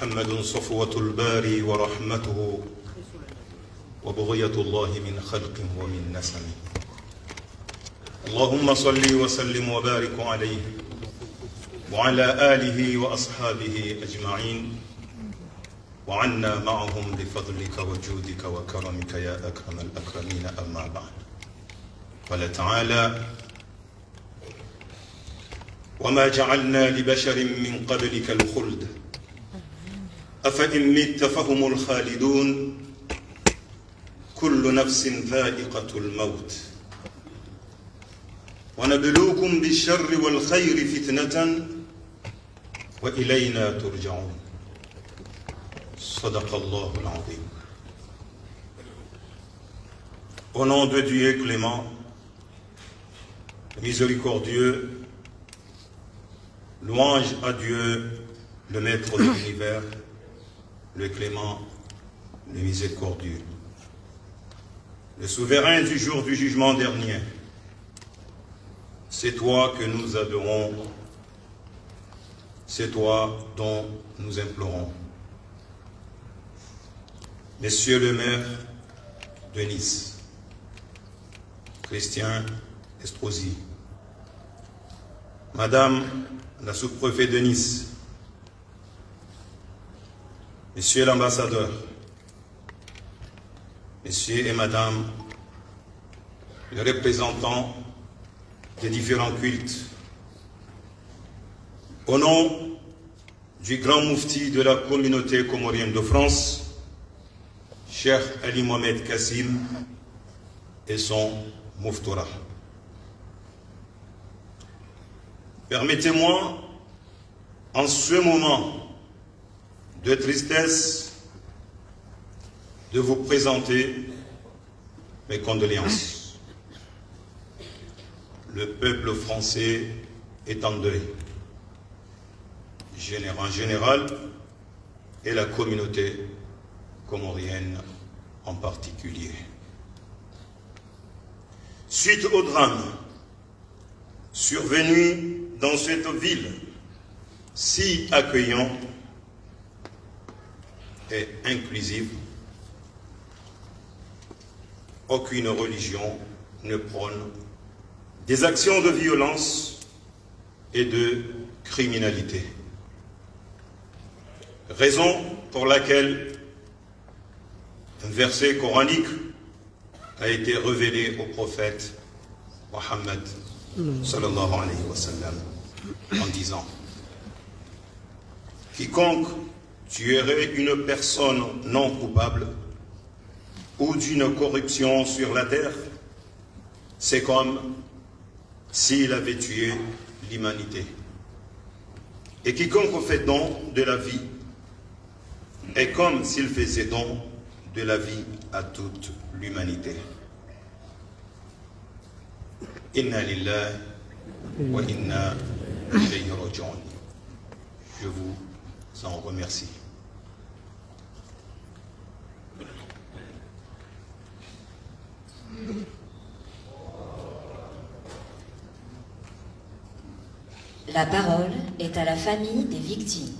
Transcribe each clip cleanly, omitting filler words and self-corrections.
محمد صفوة الباري ورحمته وبغية الله من خلق ومن نسم. اللهم صل وسلم وبارك عليه وعلى آله وأصحابه أجمعين وعنا معهم بفضلك وجودك وكرمك يا أكرم الأكرمين. أما بعد، قال تعالى: وما جعلنا لبشر من قبلك الخلد أفإن مت فهم الخالدون كل نفس ذائقة الموت ونبلوكم بالشر والخير فتنة وإلينا ترجعون. صدق الله العظيم. Au nom de Dieu clément, miséricordieux, louange à Dieu, le maître de l'univers, le clément, le miséricordieux, le souverain du jour du jugement dernier. C'est toi que nous adorons, c'est toi dont nous implorons. Monsieur le maire de Nice, Christian Estrosi, Madame la sous-préfète de Nice, Monsieur l'ambassadeur, Messieurs et Madame les représentants des différents cultes, au nom du grand moufti de la communauté comorienne de France, Cheikh Ali Mohamed Kassim et son mouftoura. Permettez-moi, en ce moment de tristesse, de vous présenter mes condoléances. Le peuple français est en deuil, en général, et la communauté comorienne en particulier. Suite au drame survenu dans cette ville si accueillante et inclusive, aucune religion ne prône des actions de violence et de criminalité. Raison pour laquelle un verset coranique a été révélé au prophète Mohammed sallallahu alayhi wa sallam en disant: quiconque tuerait une personne non coupable ou d'une corruption sur la terre, c'est comme s'il avait tué l'humanité. Et quiconque fait don de la vie est comme s'il faisait don de la vie à toute l'humanité. Inna lillahi wa inna ilayhi raji'un. Je vous en remercie. La parole est à la famille des victimes.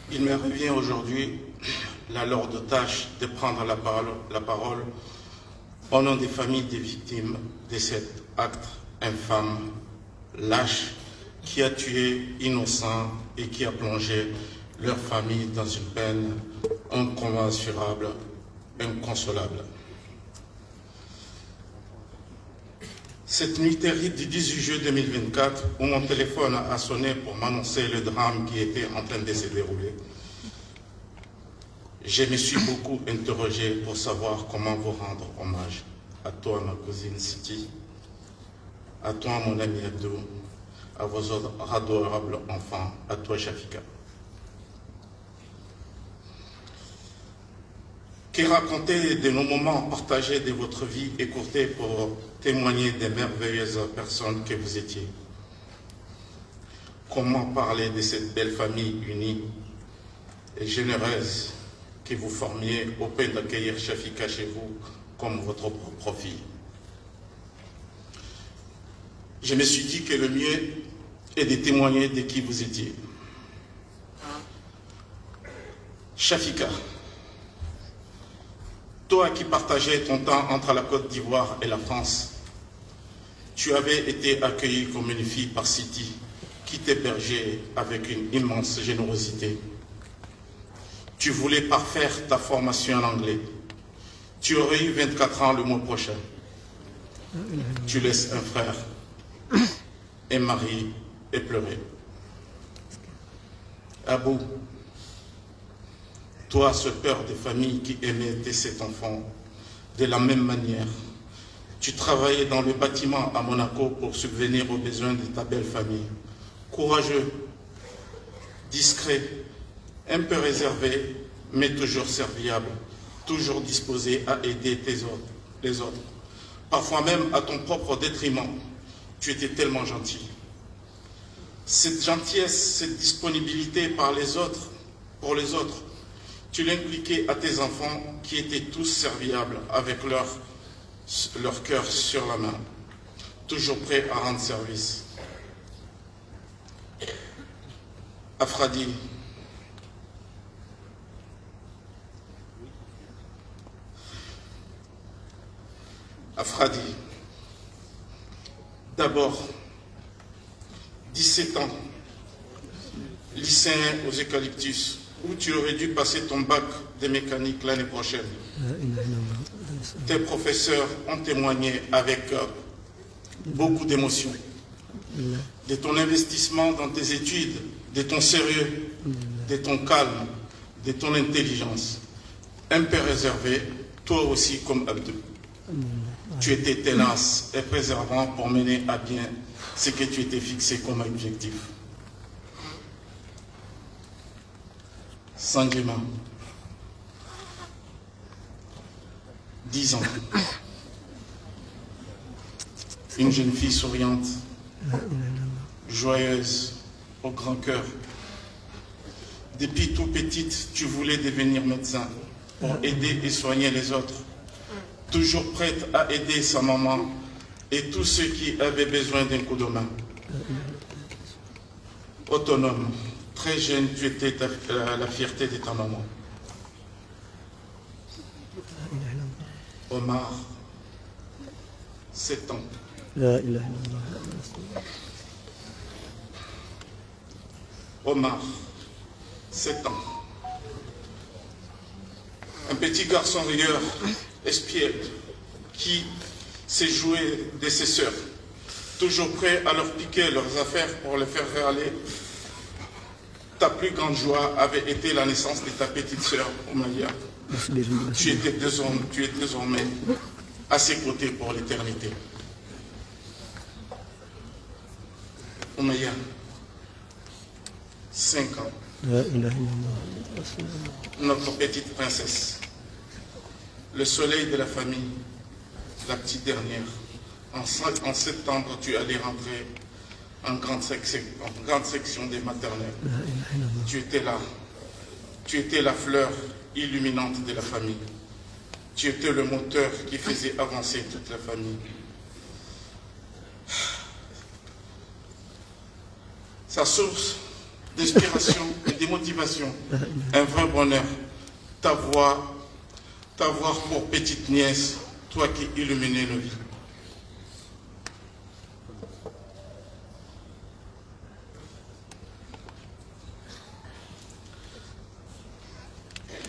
Il me revient aujourd'hui la lourde tâche de prendre la parole au nom des familles des victimes de cet acte infâme, lâche, qui a tué innocents et qui a plongé leur famille dans une peine incommensurable, inconsolable. Cette nuit terrible du 18 juillet 2024, où mon téléphone a sonné pour m'annoncer le drame qui était en train de se dérouler, je me suis beaucoup interrogé pour savoir comment vous rendre hommage. À toi, ma cousine Siti, à toi, mon ami Abdou, à vos adorables enfants, à toi, Shafika. Qui raconter de nos moments partagés de votre vie écourtée pour témoigner des merveilleuses personnes que vous étiez. Comment parler de cette belle famille unie et généreuse que vous formiez au point d'accueillir Shafika chez vous comme votre propre fille. Je me suis dit que le mieux est de témoigner de qui vous étiez. Shafika, toi qui partageais ton temps entre la Côte d'Ivoire et la France, tu avais été accueillie comme une fille par Siti, qui t'hébergeait avec une immense générosité. Tu voulais parfaire ta formation en anglais. Tu aurais eu 24 ans le mois prochain. Tu laisses un frère, un mari et pleurer. Abou, toi, ce père de famille qui aimait tes 7 enfants, de la même manière, tu travaillais dans le bâtiment à Monaco pour subvenir aux besoins de ta belle famille. Courageux, discret, un peu réservé, mais toujours serviable, toujours disposé à aider les autres. Parfois même à ton propre détriment. Tu étais tellement gentil. Cette gentillesse, cette disponibilité pour les autres, tu l'impliquais à tes enfants qui étaient tous serviables avec leur cœur sur la main, toujours prêts à rendre service. Afradi, d'abord, 17 ans, lycéen aux eucalyptus, où tu aurais dû passer ton bac de mécanique l'année prochaine. Tes professeurs ont témoigné avec beaucoup d'émotion de ton investissement dans tes études, de ton sérieux, de ton calme, de ton intelligence. Un peu réservé, toi aussi comme Abdou. Tu étais tenace et persévérant pour mener à bien ce que tu étais fixé comme objectif. Sanjima, 10 ans. Une jeune fille souriante, joyeuse, au grand cœur. Depuis tout petite, tu voulais devenir médecin pour aider et soigner les autres. Toujours prête à aider sa maman et tous ceux qui avaient besoin d'un coup de main. Autonome, très jeune, tu étais la fierté de ta maman. Omar, 7 ans. Omar, 7 ans. Un petit garçon rieur, espiègle, qui s'est joué de ses sœurs, toujours prêt à leur piquer leurs affaires pour les faire aller. Ta plus grande joie avait été la naissance de ta petite sœur, Oumaya. Tu es désormais à ses côtés pour l'éternité. Oumaya, 5 ans. Notre petite princesse, le soleil de la famille, la petite dernière. En septembre, tu allais rentrer en grande section des maternelles. Tu étais là. Tu étais la fleur illuminante de la famille. Tu étais le moteur qui faisait avancer toute la famille. Sa source d'inspiration et de motivation, un vrai bonheur. t'avoir pour petite nièce, toi qui illuminais nos vies.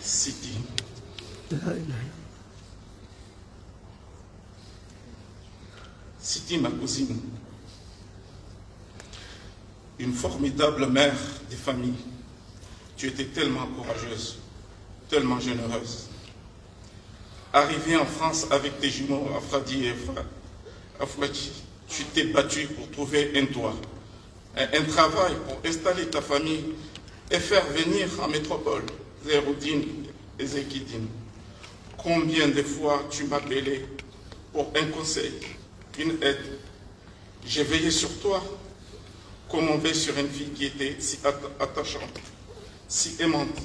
Siti. Siti, ma cousine, une formidable mère des familles. Tu étais tellement courageuse, tellement généreuse. Arrivée en France avec tes jumeaux Afradi et Afradi, tu t'es battue pour trouver un toit, un travail pour installer ta famille et faire venir en métropole Zéroudine et Zekidine. Combien de fois tu m'appelais pour un conseil, une aide. J'ai veillé sur toi comme on veille sur une fille qui était si attachante, si aimante.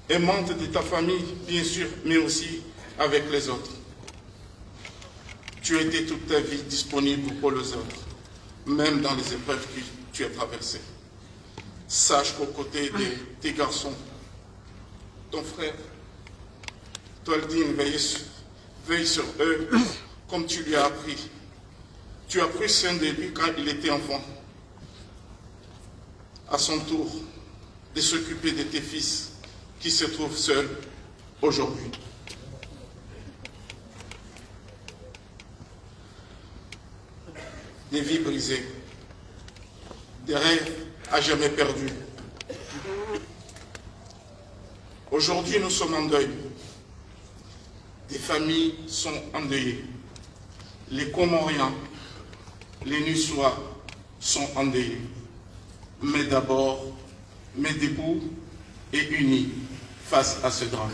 Aimante de ta famille, bien sûr, mais aussi avec les autres. Tu étais toute ta vie disponible pour les autres, même dans les épreuves que tu as traversées. Sache qu'aux côtés de tes garçons, ton frère, Toldine, veille sur eux comme tu lui as appris. Tu as pris soin de lui quand il était enfant. À son tour, de s'occuper de tes fils qui se trouvent seuls aujourd'hui. Des vies brisées, des rêves à jamais perdus. Aujourd'hui, nous sommes en deuil. Des familles sont endeuillées. Les Comoriens, les Niçois sont endeuillés. Mais d'abord, mais debout et unis face à ce drame.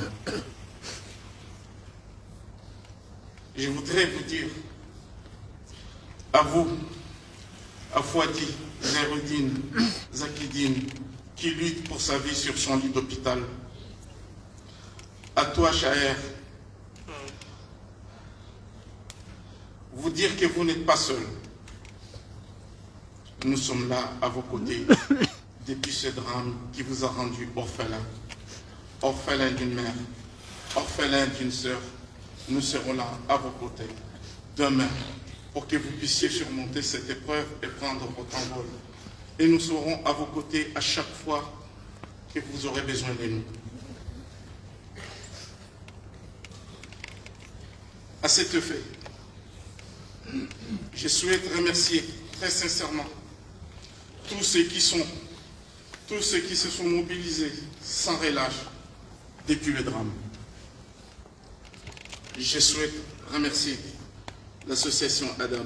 Je voudrais vous dire, à vous, à Fouadi, Zéroudine, Zakidine, qui lutte pour sa vie sur son lit d'hôpital, à toi, Chaher, vous dire que vous n'êtes pas seul. Nous sommes là à vos côtés depuis ce drame qui vous a rendu orphelin. Orphelin d'une mère, orphelin d'une sœur. Nous serons là à vos côtés demain pour que vous puissiez surmonter cette épreuve et prendre votre envol. Et nous serons à vos côtés à chaque fois que vous aurez besoin de nous. À cet effet, je souhaite remercier très sincèrement tous ceux qui se sont mobilisés sans relâche depuis le drame. Je souhaite remercier l'association Adam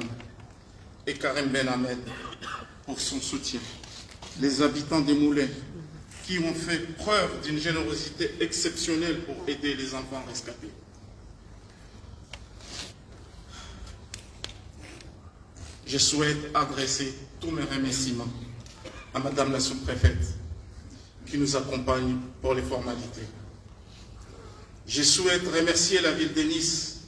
et Karim Ben Ahmed pour son soutien. Les habitants des Moulins qui ont fait preuve d'une générosité exceptionnelle pour aider les enfants rescapés. Je souhaite adresser tous mes remerciements à Madame la sous-préfète qui nous accompagne pour les formalités. Je souhaite remercier la ville de Nice,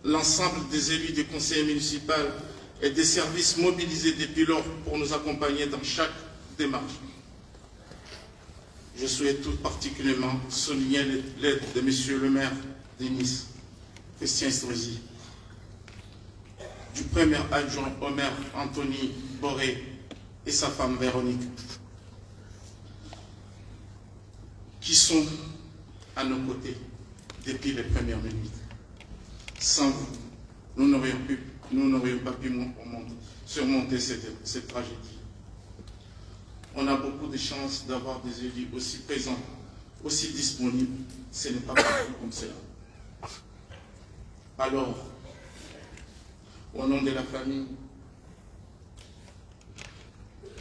l'ensemble des élus du conseil municipal et des services mobilisés depuis lors pour nous accompagner dans chaque démarche. Je souhaite tout particulièrement souligner l'aide de Monsieur le maire de Nice, Christian Estrosi, du premier adjoint au maire Anthony Boré et sa femme Véronique, qui sont à nos côtés depuis les premières minutes. Sans vous, nous n'aurions pas pu surmonter cette tragédie. On a beaucoup de chance d'avoir des élus aussi présents, aussi disponibles. Ce n'est pas partout comme cela. Alors, au nom de la famille,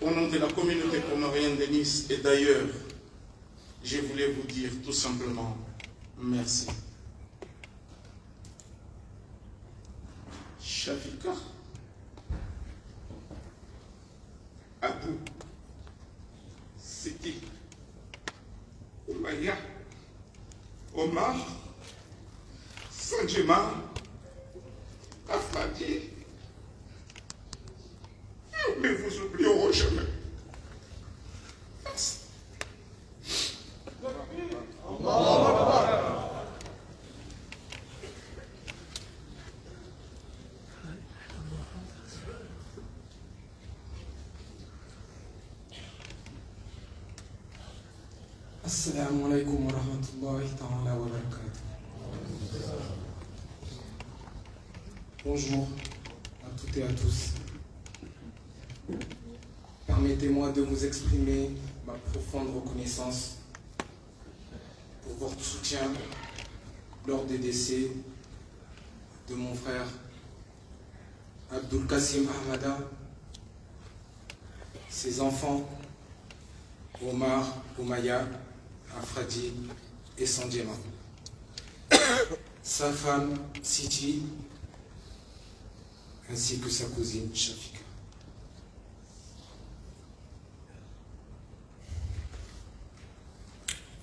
au nom de la communauté comorienne de Nice et d'ailleurs, je voulais vous dire tout simplement merci. Shafika, Abou, Siti, Oumaya, Omar, Sanjima, Afadi, nous ne vous oublierons jamais. Merci. Assalamu alaikum wa rahmatullahi ta'ala wa barakatuh. Bonjour à toutes et à tous. Permettez-moi de vous exprimer ma profonde reconnaissance pour votre soutien lors des décès de mon frère Abdul Kassim Ahmada, ses enfants Omar, Oumaya, Afradi et Sandiema, sa femme Siti ainsi que sa cousine Shafika.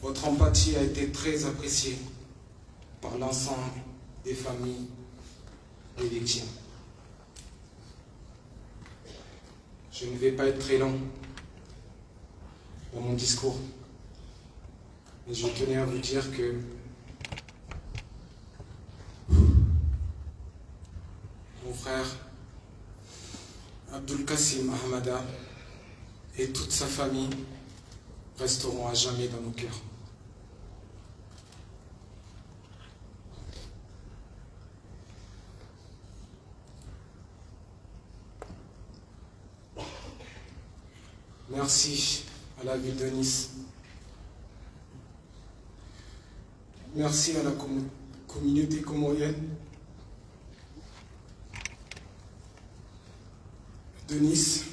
Votre empathie a été très appréciée par l'ensemble des familles des victimes. Je ne vais pas être très long dans mon discours, mais je tenais à vous dire que mon frère Abdul Kassim Ahmada et toute sa famille resteront à jamais dans nos cœurs. Merci à la ville de Nice. Merci à la communauté comorienne de Nice,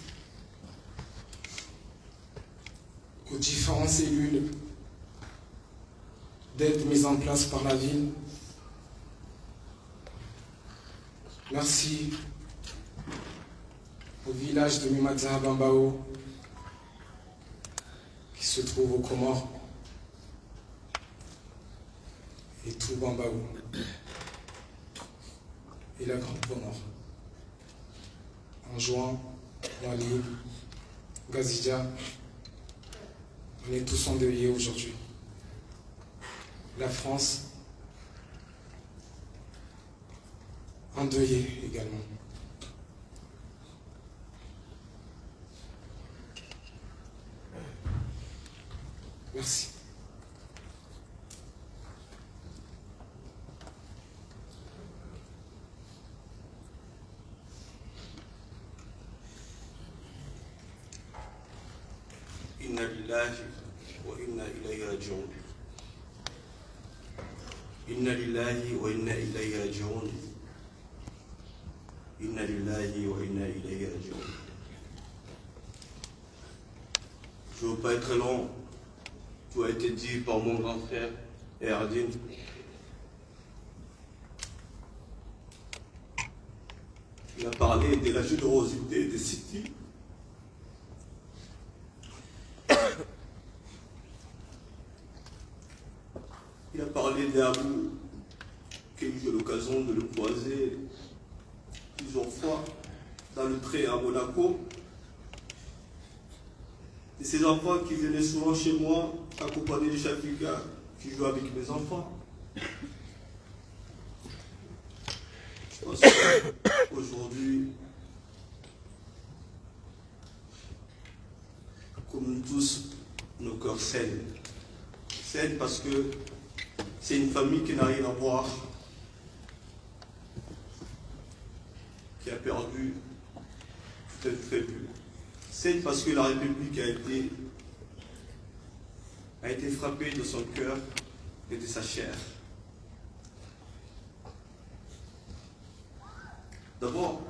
aux différentes cellules d'aide mises en place par la ville. Merci au village de Mimadza Bambao qui se trouve aux Comores et tout Bambao et la Grande Comore. En juin, Wali, Gazidja, on est tous endeuillés aujourd'hui. La France, endeuillée également. Merci. Inna lillahi wa inna ilayhi raji'un. Inna lillahi wa inna ilayhi raji'un. Inna lillahi wa inna ilayhi raji'un. Je ne veux pas être long. Tout a été dit par mon grand frère Erdine. Il a parlé de la générosité des Siti. Il a parlé d'Abou, qui a eu l'occasion de le croiser plusieurs fois dans le train à Monaco. Et ces enfants qui venaient souvent chez moi, accompagnés de Shafika, qui jouait avec mes enfants. Je pense qu'aujourd'hui, comme nous tous, nos cœurs saignent. Saignent parce que c'est une famille qui n'a rien à voir, qui a perdu tout un tribu. C'est parce que la République a été frappée de son cœur et de sa chair. D'abord,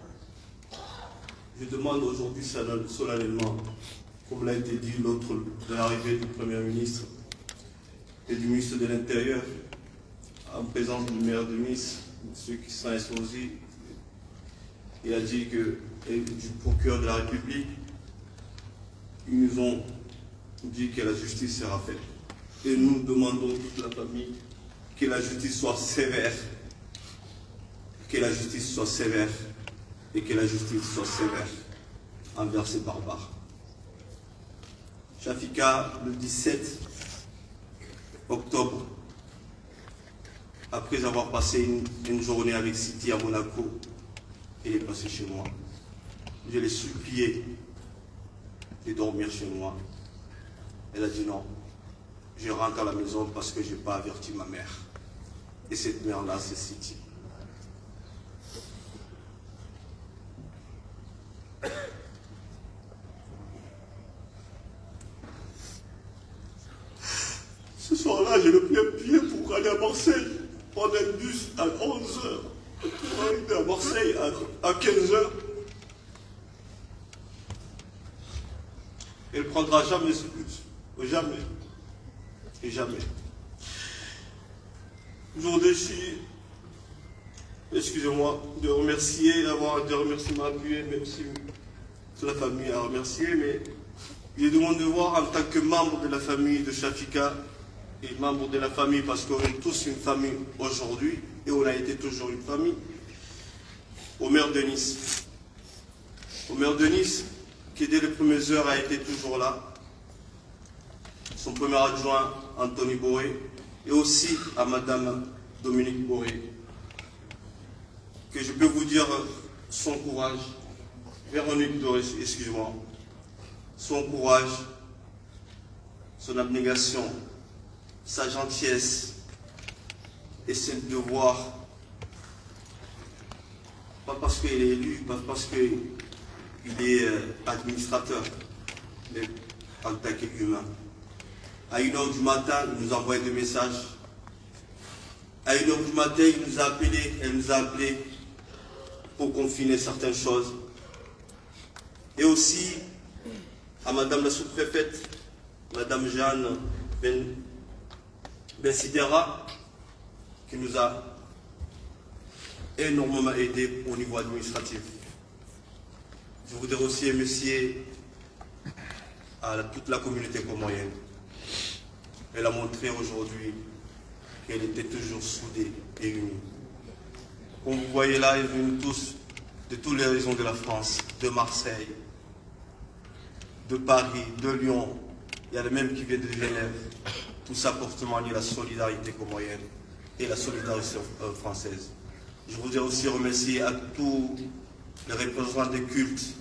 je demande aujourd'hui solennellement, comme l'a été dit l'autre de l'arrivée du Premier ministre et du ministre de l'Intérieur, en présence du maire de Nice, ceux qui sont exposés, il a dit que, et du procureur de la République, ils nous ont dit que la justice sera faite. Et nous demandons toute la famille que la justice soit sévère. Que la justice soit sévère. Et que la justice soit sévère envers ces barbares. Shafika, le 17 octobre, après avoir passé une journée avec Siti à Monaco, il est passé chez moi. Je l'ai supplié de dormir chez moi. Elle a dit non. je rentre à la maison parce que je n'ai pas averti ma mère. Et cette mère-là, c'est Siti. Ce soir-là, j'ai le plein pied pour aller à Marseille. Prendre un bus à 11h. Pour arriver à Marseille à 15h. Elle ne prendra jamais ce bus. Jamais. Et jamais. Aujourd'hui, je suis, excusez-moi, de remercier, avoir des remerciements appuyés, même si c'est la famille à remercier, mais je demande de voir en tant que membre de la famille de Shafika et membre de la famille, parce qu'on est tous une famille aujourd'hui, et on a été toujours une famille, au maire de Nice. Au maire de Nice, qui dès les premières heures a été toujours là, son premier adjoint, Anthony Boré, et aussi à Madame Dominique Boré, que je peux vous dire son courage, Véronique Doré, excusez-moi, son courage, son abnégation, sa gentillesse et ses devoirs, pas parce qu'il est élu, pas parce qu'il est administrateur, mais en tant qu'humain. À 1h du matin, il nous a envoyé des messages. À 1h du matin, il nous a appelés, elle nous a appelés pour confiner certaines choses. Et aussi à Madame la sous-préfète, Madame Jeanne Bensidera, qui nous a énormément aidés au niveau administratif. Je voudrais aussi remercier à toute la communauté comorienne. Elle a montré aujourd'hui qu'elle était toujours soudée et unie. Comme vous voyez là, ils viennent tous de toutes les régions de la France, de Marseille, de Paris, de Lyon. Il y a les mêmes qui viennent de Genève. Tout ça pour témoigner la solidarité comorienne et la solidarité française. Je voudrais aussi remercier à tous les représentants des cultes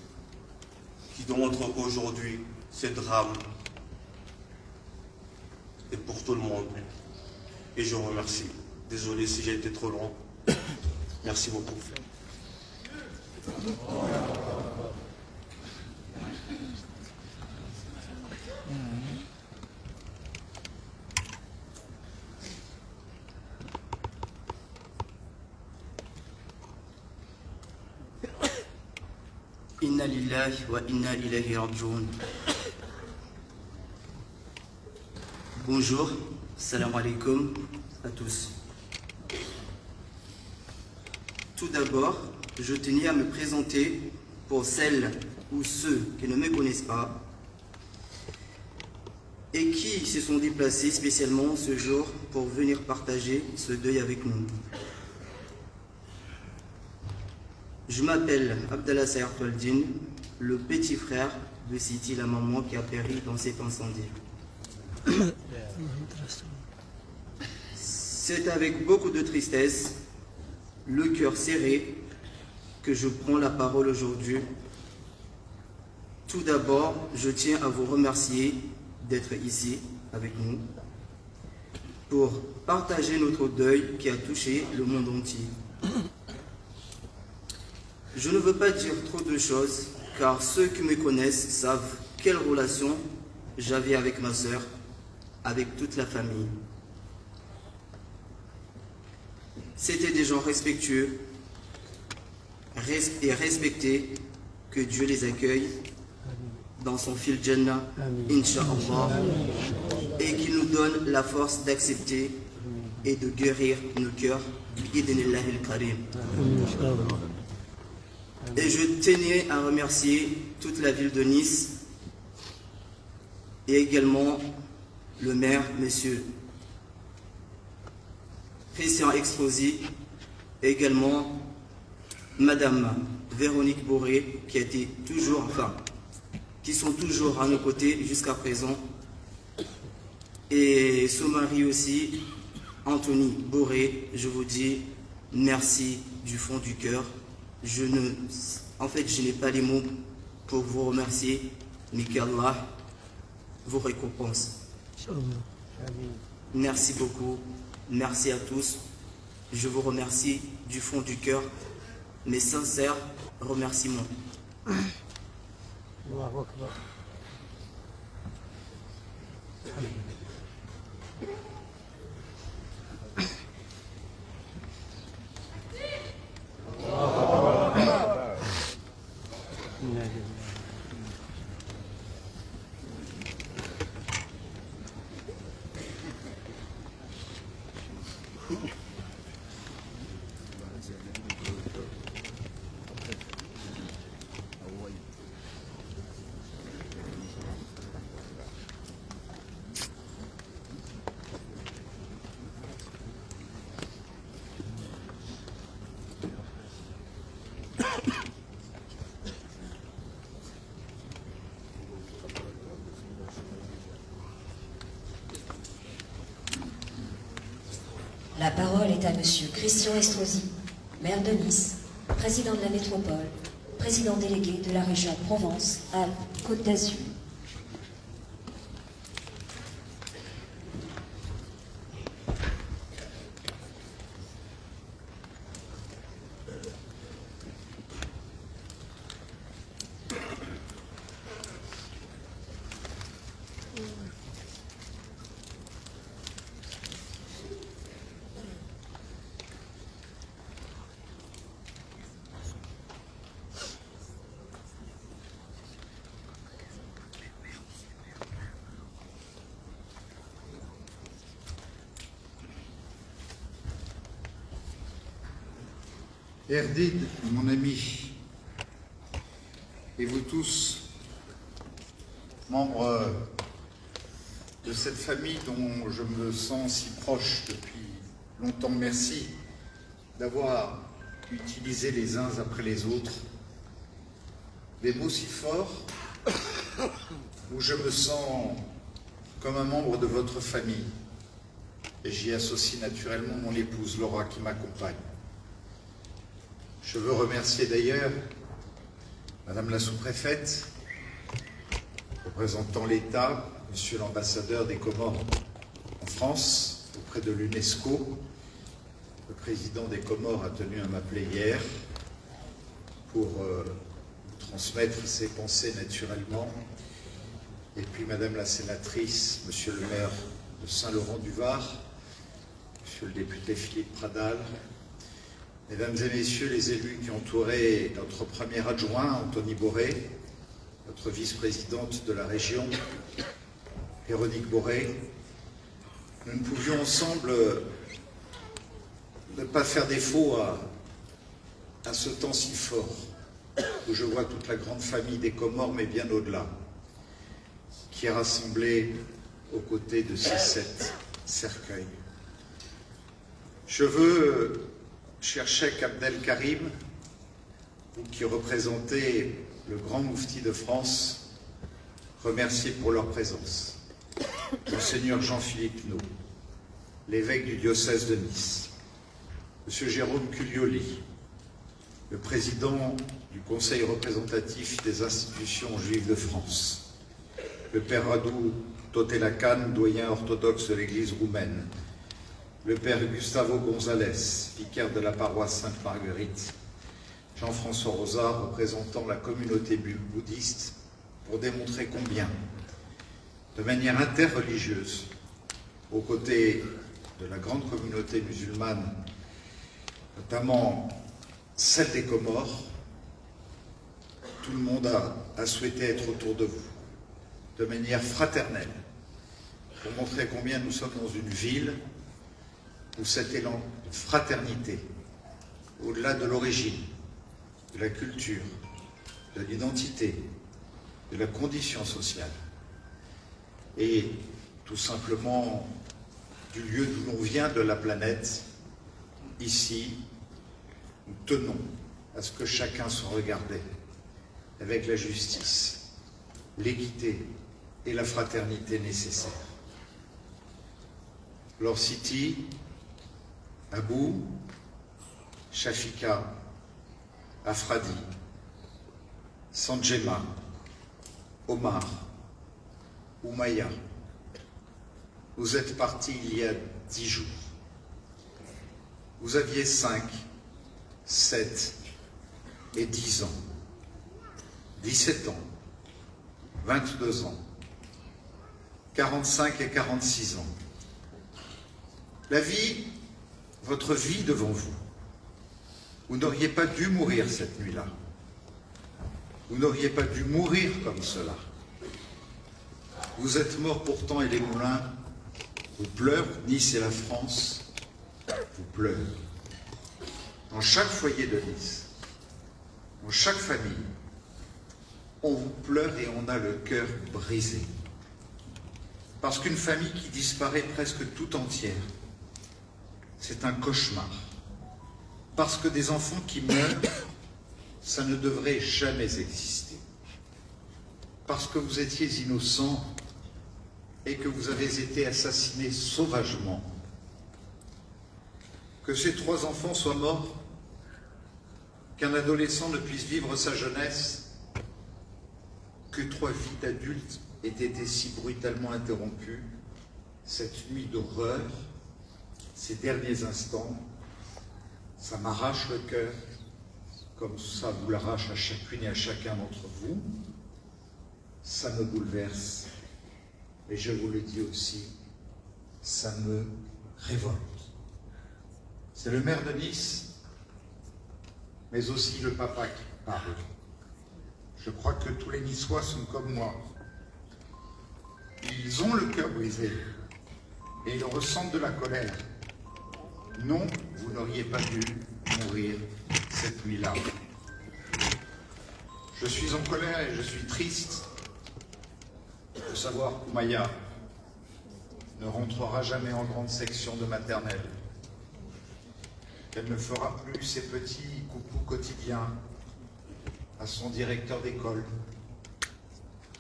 qui démontrent qu'aujourd'hui, ce drame est pour tout le monde. Et je vous remercie. Désolé si j'ai été trop long. Merci beaucoup. Inna lillahi wa inna ilayhi raji'un. Bonjour, salam alaikum à tous. Tout d'abord, je tenais à me présenter pour celles ou ceux qui ne me connaissent pas et qui se sont déplacés spécialement ce jour pour venir partager ce deuil avec nous. Je m'appelle Abdallah Saïr Toldin, le petit frère de Siti, la maman qui a péri dans cet incendie. C'est avec beaucoup de tristesse, le cœur serré, que je prends la parole aujourd'hui. Tout d'abord, je tiens à vous remercier d'être ici avec nous pour partager notre deuil qui a touché le monde entier. Je ne veux pas dire trop de choses, car ceux qui me connaissent savent quelle relation j'avais avec ma sœur, avec toute la famille. C'était des gens respectueux et respectés, que Dieu les accueille dans son fil Jannah, Inch'Allah, et qu'il nous donne la force d'accepter et de guérir nos cœurs, Bid'inillahi al-Karim. Et je tenais à remercier toute la ville de Nice et également le maire, monsieur Christian Exposi, et également madame Véronique Boré, qui sont toujours à nos côtés jusqu'à présent, et son mari aussi, Anthony Boré. Je vous dis merci du fond du cœur. Je n'ai pas les mots pour vous remercier, mais qu'Allah vous récompense. Merci beaucoup. Merci à tous. Je vous remercie du fond du cœur. Mes sincères remerciements. La parole est à Monsieur Christian Estrosi, maire de Nice, président de la métropole, président délégué de la région Provence-Alpes-Côte d'Azur. Erdid, mon ami, et vous tous, membres de cette famille dont je me sens si proche depuis longtemps, merci d'avoir utilisé les uns après les autres des mots si forts où je me sens comme un membre de votre famille. Et j'y associe naturellement mon épouse Laura qui m'accompagne. Je veux remercier d'ailleurs Madame la sous-préfète, représentant l'État, Monsieur l'ambassadeur des Comores en France, auprès de l'UNESCO. Le président des Comores a tenu à m'appeler hier pour vous transmettre ses pensées naturellement. Et puis Madame la sénatrice, Monsieur le maire de Saint-Laurent-du-Var, Monsieur le député Philippe Pradal, Mesdames et Messieurs les élus qui entouraient notre premier adjoint, Anthony Boré, notre vice-présidente de la région, Véronique Boré, nous ne pouvions ensemble ne pas faire défaut à ce temps si fort, où je vois toute la grande famille des Comores, mais bien au-delà, qui est rassemblée aux côtés de ces 7 cercueils. Je veux, cher Cheikh Abdel Karim, vous qui représentez le grand moufti de France, remercier pour leur présence. Monseigneur Jean-Philippe Naud, l'évêque du diocèse de Nice, Monsieur Jérôme Culioli, le président du Conseil représentatif des institutions juives de France, le père Radou Totelakan, doyen orthodoxe de l'Église roumaine, le père Gustavo González, vicaire de la paroisse Sainte-Marguerite, Jean-François Rosard, représentant la communauté bouddhiste, pour démontrer combien, de manière interreligieuse, aux côtés de la grande communauté musulmane, notamment celle des Comores, tout le monde a souhaité être autour de vous, de manière fraternelle, pour montrer combien nous sommes dans une ville où cet élan de fraternité, au-delà de l'origine, de la culture, de l'identité, de la condition sociale, et tout simplement du lieu d'où l'on vient de la planète, ici, nous tenons à ce que chacun soit regardé avec la justice, l'équité et la fraternité nécessaires. Lord City, Abou, Shafika, Afradi, Sanjema, Omar, Oumaya, Vous êtes parti il y a 10 jours. Vous aviez 5, 7 et 10 ans, 17 ans, 22 ans, 45 et 46 ans. La vie, votre vie devant vous. Vous n'auriez pas dû mourir cette nuit-là. Vous n'auriez pas dû mourir comme cela. Vous êtes morts pourtant et les moulins vous pleurent, Nice et la France vous pleurent. Dans chaque foyer de Nice, dans chaque famille, on vous pleure et on a le cœur brisé. Parce qu'une famille qui disparaît presque tout entière, c'est un cauchemar. Parce que des enfants qui meurent, ça ne devrait jamais exister. Parce que vous étiez innocents et que vous avez été assassinés sauvagement. Que ces 3 enfants soient morts, qu'un adolescent ne puisse vivre sa jeunesse, que 3 vies d'adultes aient été si brutalement interrompues, cette nuit d'horreur, ces derniers instants, ça m'arrache le cœur, comme ça vous l'arrache à chacune et à chacun d'entre vous. Ça me bouleverse, et je vous le dis aussi, ça me révolte. C'est le maire de Nice, mais aussi le papa qui parle. Je crois que tous les Niçois sont comme moi. Ils ont le cœur brisé, et ils ressentent de la colère. Non, vous n'auriez pas dû mourir cette nuit-là. Je suis en colère et je suis triste de savoir qu'Oumaya ne rentrera jamais en grande section de maternelle, qu'elle ne fera plus ses petits coucous quotidiens à son directeur d'école,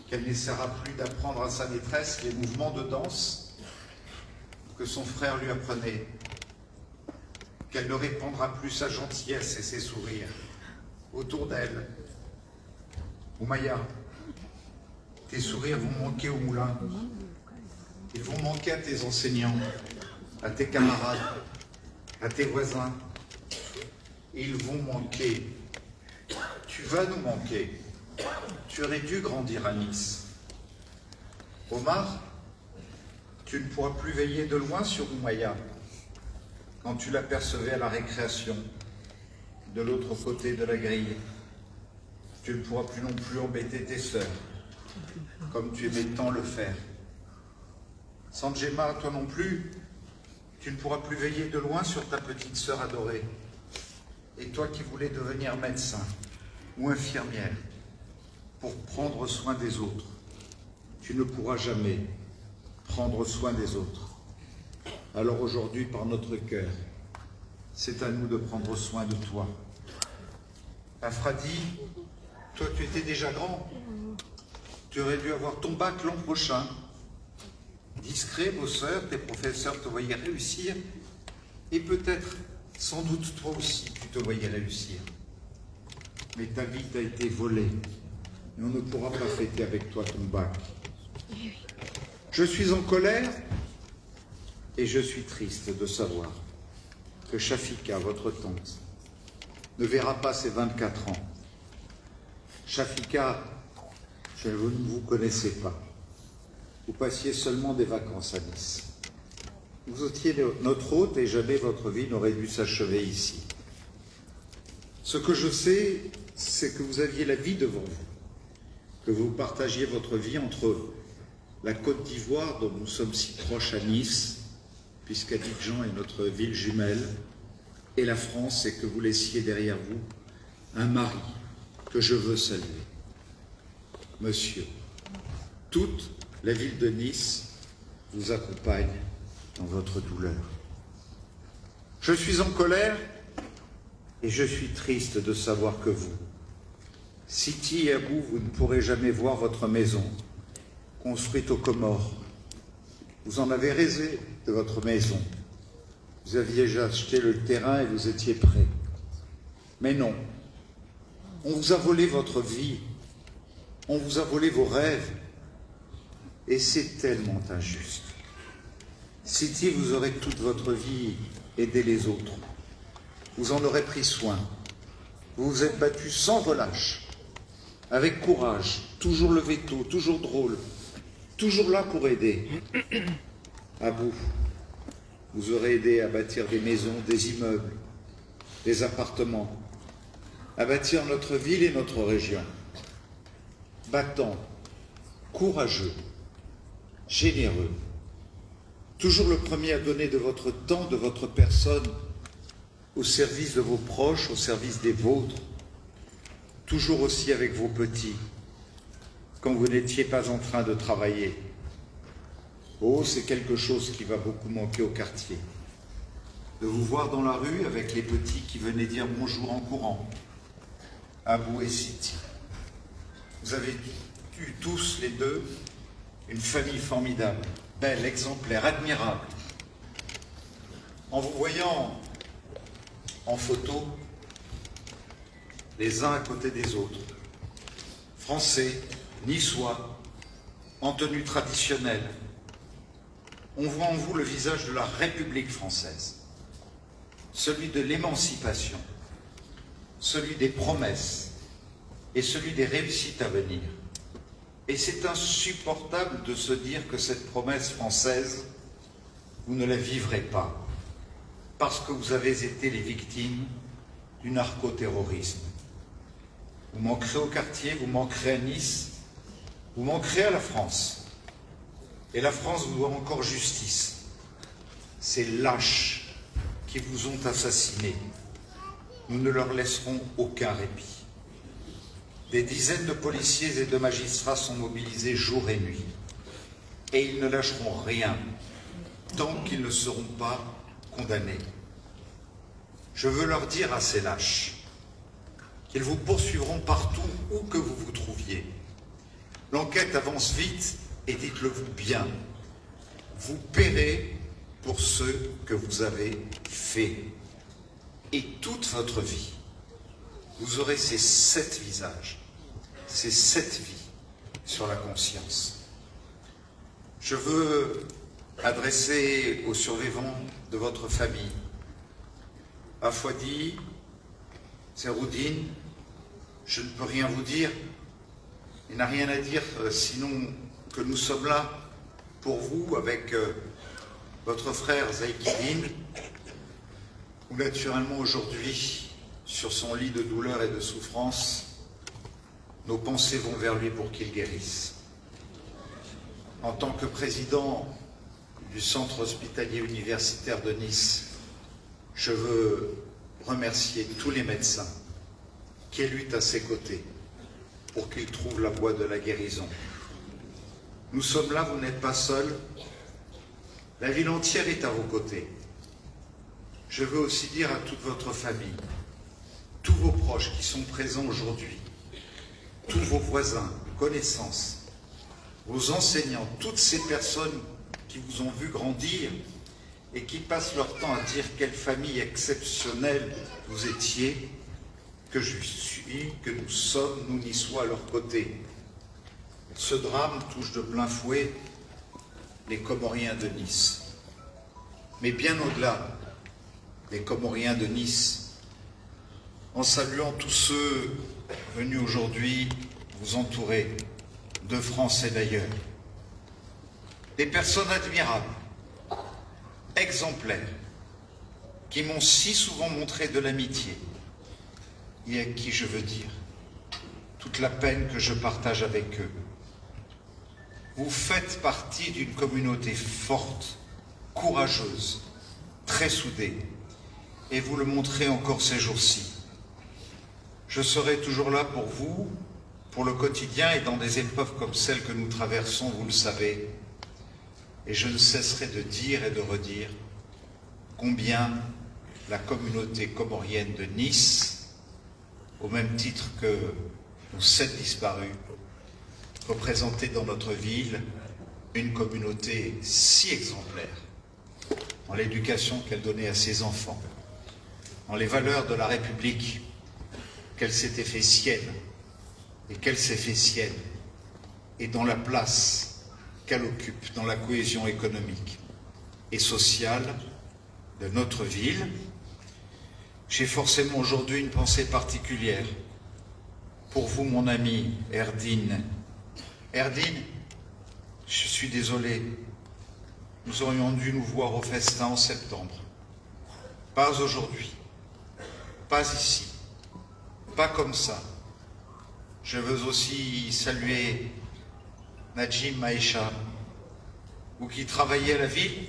qu'elle n'essaiera plus d'apprendre à sa maîtresse les mouvements de danse que son frère lui apprenait, qu'elle ne répandra plus sa gentillesse et ses sourires autour d'elle. Oumaya, tes sourires vont manquer au moulin. Ils vont manquer à tes enseignants, à tes camarades, à tes voisins. Ils vont manquer. Tu vas nous manquer. Tu aurais dû grandir à Nice. Omar, tu ne pourras plus veiller de loin sur Oumaya quand tu l'apercevais à la récréation, de l'autre côté de la grille. Tu ne pourras plus non plus embêter tes sœurs, comme tu aimais tant le faire. Sanjema, toi non plus, tu ne pourras plus veiller de loin sur ta petite sœur adorée. Et toi qui voulais devenir médecin ou infirmière pour prendre soin des autres, tu ne pourras jamais prendre soin des autres. Alors aujourd'hui, par notre cœur, c'est à nous de prendre soin de toi. Afradi, toi tu étais déjà grand. Tu aurais dû avoir ton bac l'an prochain. Discret, bosseur, tes professeurs te voyaient réussir. Et peut-être, sans doute toi aussi, tu te voyais réussir. Mais ta vie t'a été volée. Et on ne pourra pas fêter avec toi ton bac. Je suis en colère et je suis triste de savoir que Shafika, votre tante, ne verra pas ses 24 ans. Shafika, vous ne vous connaissez pas. Vous passiez seulement des vacances à Nice. Vous étiez notre hôte et jamais votre vie n'aurait dû s'achever ici. Ce que je sais, c'est que vous aviez la vie devant vous, que vous partagiez votre vie entre la Côte d'Ivoire, dont nous sommes si proches à Nice, puisqu'Abidjan est notre ville jumelle, et la France, et que vous laissiez derrière vous un mari que je veux saluer. Monsieur, toute la ville de Nice vous accompagne dans votre douleur. Je suis en colère et je suis triste de savoir que vous, Siti et Abou, vous ne pourrez jamais voir votre maison construite aux Comores. Vous en avez rêvé de votre maison. Vous aviez déjà acheté le terrain et vous étiez prêts. Mais non, on vous a volé votre vie, on vous a volé vos rêves, et c'est tellement injuste. Siti, vous aurez toute votre vie aidé les autres. Vous en aurez pris soin. Vous vous êtes battu sans relâche, avec courage, toujours levé tôt, toujours drôle, toujours là pour aider. Abou, vous aurez aidé à bâtir des maisons, des immeubles, des appartements, à bâtir notre ville et notre région. Battant, courageux, généreux, toujours le premier à donner de votre temps, de votre personne, au service de vos proches, au service des vôtres, toujours aussi avec vos petits, quand vous n'étiez pas en train de travailler. Oh, c'est quelque chose qui va beaucoup manquer au quartier. De vous voir dans la rue avec les petits qui venaient dire bonjour en courant. Abou et Siti. Vous avez eu tous les deux une famille formidable, belle, exemplaire, admirable. En vous voyant en photo, les uns à côté des autres, français, niçois, en tenue traditionnelle, on voit en vous le visage de la République française, celui de l'émancipation, celui des promesses et celui des réussites à venir. Et c'est insupportable de se dire que cette promesse française, vous ne la vivrez pas, parce que vous avez été les victimes du narcoterrorisme. Vous manquerez au quartier, vous manquerez à Nice, vous manquerez à la France. Et la France vous doit encore justice. Ces lâches qui vous ont assassinés, nous ne leur laisserons aucun répit. Des dizaines de policiers et de magistrats sont mobilisés jour et nuit. Et ils ne lâcheront rien tant qu'ils ne seront pas condamnés. Je veux leur dire à ces lâches qu'ils vous poursuivront partout où que vous vous trouviez. L'enquête avance vite et dites-le-vous bien. Vous paierez pour ce que vous avez fait. Et toute votre vie, vous aurez ces 7 visages, ces 7 vies sur la conscience. Je veux adresser aux survivants de votre famille, à Fouadi, Zeroudine, je ne peux rien vous dire, il n'a rien à dire sinon que nous sommes là pour vous avec votre frère Zaïkidine, où naturellement aujourd'hui, sur son lit de douleur et de souffrance, nos pensées vont vers lui pour qu'il guérisse. En tant que président du centre hospitalier universitaire de Nice, je veux remercier tous les médecins qui luttent à ses côtés pour qu'ils trouvent la voie de la guérison. Nous sommes là, vous n'êtes pas seuls. La ville entière est à vos côtés. Je veux aussi dire à toute votre famille, tous vos proches qui sont présents aujourd'hui, tous vos voisins, connaissances, vos enseignants, toutes ces personnes qui vous ont vu grandir et qui passent leur temps à dire quelle famille exceptionnelle vous étiez, que je suis, que nous sommes, nous Niçois à leur côté. Ce drame touche de plein fouet les Comoriens de Nice. Mais bien au-delà des Comoriens de Nice, en saluant tous ceux venus aujourd'hui vous entourer, de France et d'ailleurs. Des personnes admirables, exemplaires, qui m'ont si souvent montré de l'amitié, et à qui je veux dire toute la peine que je partage avec eux. Vous faites partie d'une communauté forte, courageuse, très soudée, et vous le montrez encore ces jours-ci. Je serai toujours là pour vous, pour le quotidien et dans des épreuves comme celles que nous traversons, vous le savez, et je ne cesserai de dire et de redire combien la communauté comorienne de Nice, au même titre que nos 7 disparus, représentait dans notre ville une communauté si exemplaire en l'éducation qu'elle donnait à ses enfants, en les valeurs de la République qu'elle s'était fait sienne et qu'elle s'est fait sienne, et dans la place qu'elle occupe dans la cohésion économique. et sociale de notre ville. J'ai forcément aujourd'hui une pensée particulière pour vous, mon ami Erdine. Erdine, je suis désolé, nous aurions dû nous voir au festin en septembre. Pas aujourd'hui, pas ici, pas comme ça. Je veux aussi saluer Najim Maïcha, vous qui travaillez à la ville,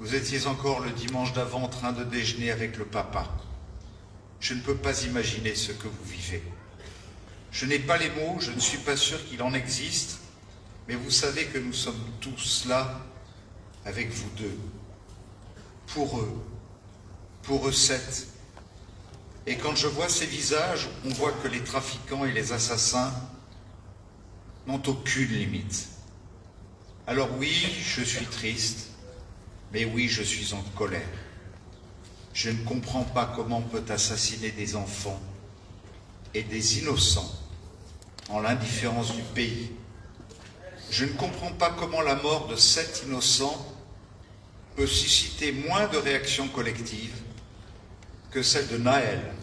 vous étiez encore le dimanche d'avant en train de déjeuner avec le papa. Je ne peux pas imaginer ce que vous vivez. Je n'ai pas les mots, je ne suis pas sûr qu'il en existe, mais vous savez que nous sommes tous là avec vous deux, pour eux 7. Et quand je vois ces visages, on voit que les trafiquants et les assassins n'ont aucune limite. Alors oui, je suis triste, mais oui, je suis en colère. Je ne comprends pas comment on peut assassiner des enfants et des innocents en l'indifférence du pays. Je ne comprends pas comment la mort de 7 innocents peut susciter moins de réactions collectives que celle de Naël.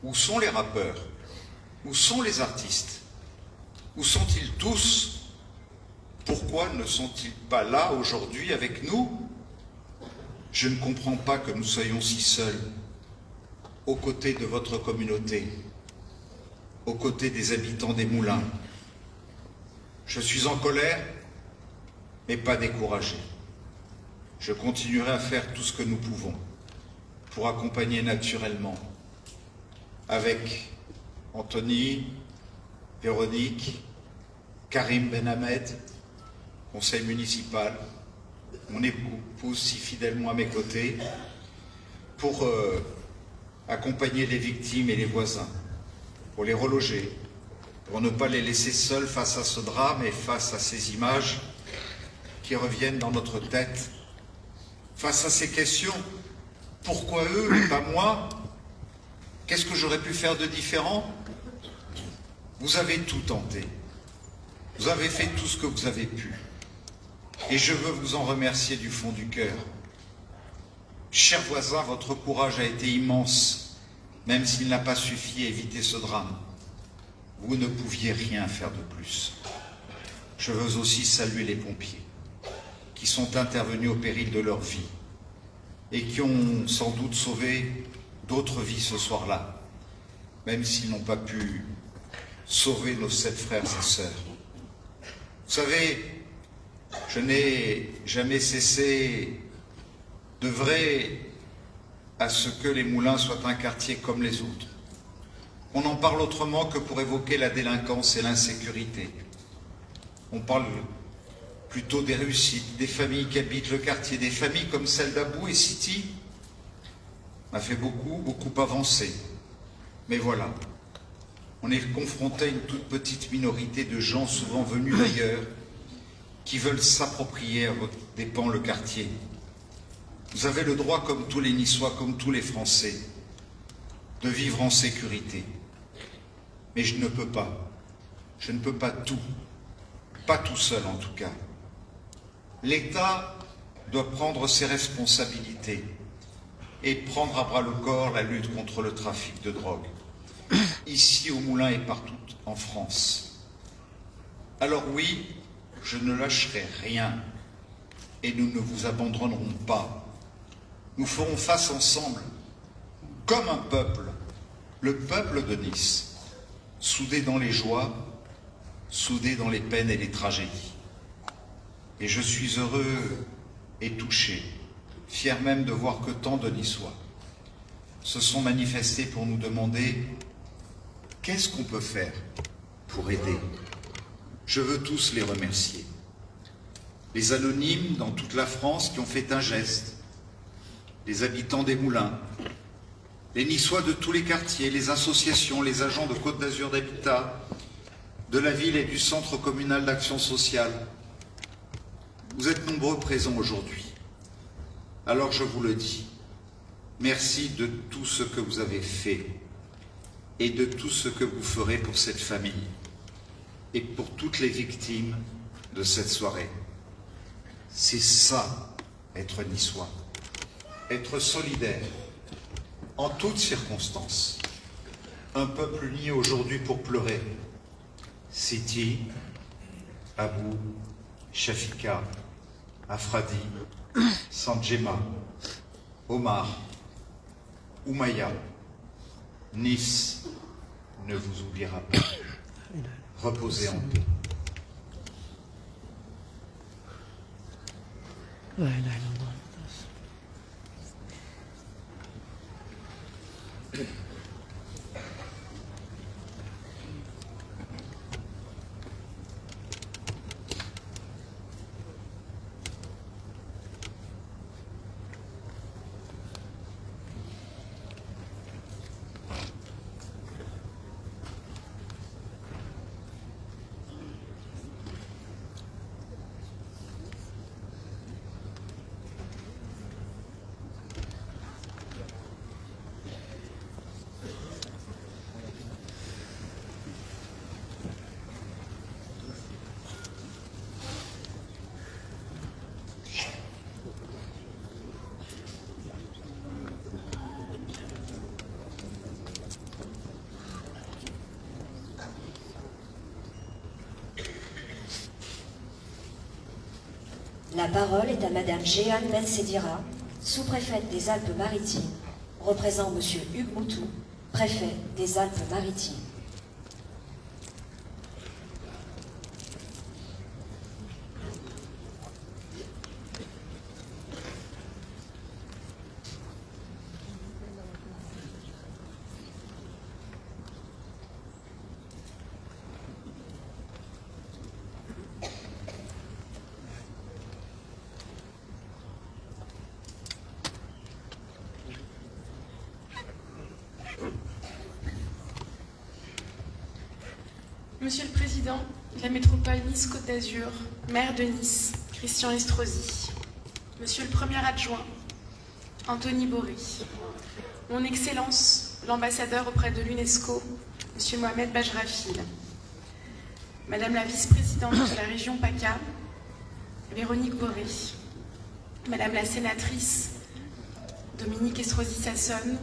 Où sont les rappeurs? Où sont les artistes? Où sont-ils tous? Pourquoi ne sont-ils pas là aujourd'hui avec nous? Je ne comprends pas que nous soyons si seuls, aux côtés de votre communauté, aux côtés des habitants des Moulins. Je suis en colère, mais pas découragé. Je continuerai à faire tout ce que nous pouvons pour accompagner naturellement, avec Anthony, Véronique, Karim Benhamed, conseil municipal, mon épouse si fidèlement à mes côtés, pour accompagner les victimes et les voisins, pour les reloger, pour ne pas les laisser seuls face à ce drame et face à ces images qui reviennent dans notre tête, face à ces questions, pourquoi eux et pas moi? Qu'est-ce que j'aurais pu faire de différent? Vous avez tout tenté, vous avez fait tout ce que vous avez pu. Et je veux vous en remercier du fond du cœur. Chers voisins, votre courage a été immense, même s'il n'a pas suffi à éviter ce drame. Vous ne pouviez rien faire de plus. Je veux aussi saluer les pompiers, qui sont intervenus au péril de leur vie, et qui ont sans doute sauvé d'autres vies ce soir-là, même s'ils n'ont pas pu sauver nos 7 frères et sœurs. Vous savez, je n'ai jamais cessé d'œuvrer à ce que les Moulins soient un quartier comme les autres. On n'en parle autrement que pour évoquer la délinquance et l'insécurité. On parle plutôt des réussites, des familles qui habitent le quartier, des familles comme celle d'Abou et Siti. On a fait beaucoup avancé. Mais voilà, on est confronté à une toute petite minorité de gens, souvent venus d'ailleurs, qui veulent s'approprier à votre dépens le quartier. Vous avez le droit, comme tous les Niçois, comme tous les Français, de vivre en sécurité. Mais je ne peux pas tout, pas tout seul en tout cas. L'État doit prendre ses responsabilités et prendre à bras le corps la lutte contre le trafic de drogue, ici au Moulin et partout en France. Alors oui, je ne lâcherai rien et nous ne vous abandonnerons pas. Nous ferons face ensemble, comme un peuple, le peuple de Nice, soudé dans les joies, soudé dans les peines et les tragédies. Et je suis heureux et touché, fier même de voir que tant de Niçois se sont manifestés pour nous demander qu'est-ce qu'on peut faire pour aider. Je veux tous les remercier. Les anonymes dans toute la France qui ont fait un geste, les habitants des Moulins, les Niçois de tous les quartiers, les associations, les agents de Côte d'Azur d'Habitat, de la ville et du Centre communal d'action sociale. Vous êtes nombreux présents aujourd'hui. Alors je vous le dis, merci de tout ce que vous avez fait et de tout ce que vous ferez pour cette famille et pour toutes les victimes de cette soirée. C'est ça être niçois, être solidaire en toutes circonstances. Un peuple uni aujourd'hui pour pleurer. Siti, Abou, Shafika, Afradi, Sanjema, Omar, Oumaya, Nice ne vous oubliera pas. Reposez en paix. La parole est à Madame Jeanne Ben-Sedira, sous-préfète des Alpes-Maritimes, représentant Monsieur Hugues Moutou, préfet des Alpes-Maritimes. Monsieur le Président de la métropole Nice-Côte d'Azur, maire de Nice, Christian Estrosi, Monsieur le Premier adjoint, Anthony Boré, Mon Excellence, l'ambassadeur auprès de l'UNESCO, Monsieur Mohamed Bajrafil, Madame la vice-présidente de la région PACA, Véronique Boré, Madame la sénatrice Dominique Estrosi Sassonne,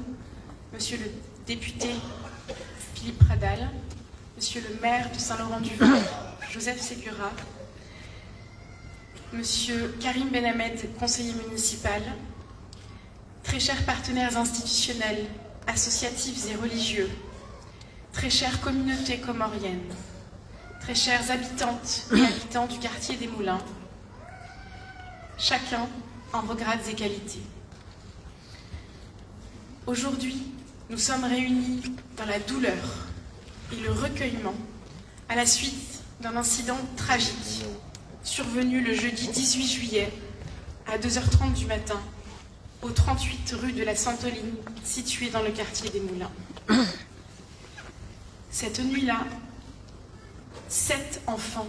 Monsieur le député Philippe Pradal, Monsieur le maire de Saint-Laurent-du-Vault, Joseph Segura, Monsieur Karim Benhamed, conseiller municipal, très chers partenaires institutionnels, associatifs et religieux, très chères communautés comoriennes, très chères habitantes et habitants du quartier des Moulins, chacun en vos grades et qualités. Aujourd'hui, nous sommes réunis dans la douleur et le recueillement à la suite d'un incident tragique survenu le jeudi 18 juillet à 2h30 du matin au 38 rue de la Santoline, située dans le quartier des Moulins. Cette nuit-là, 7 enfants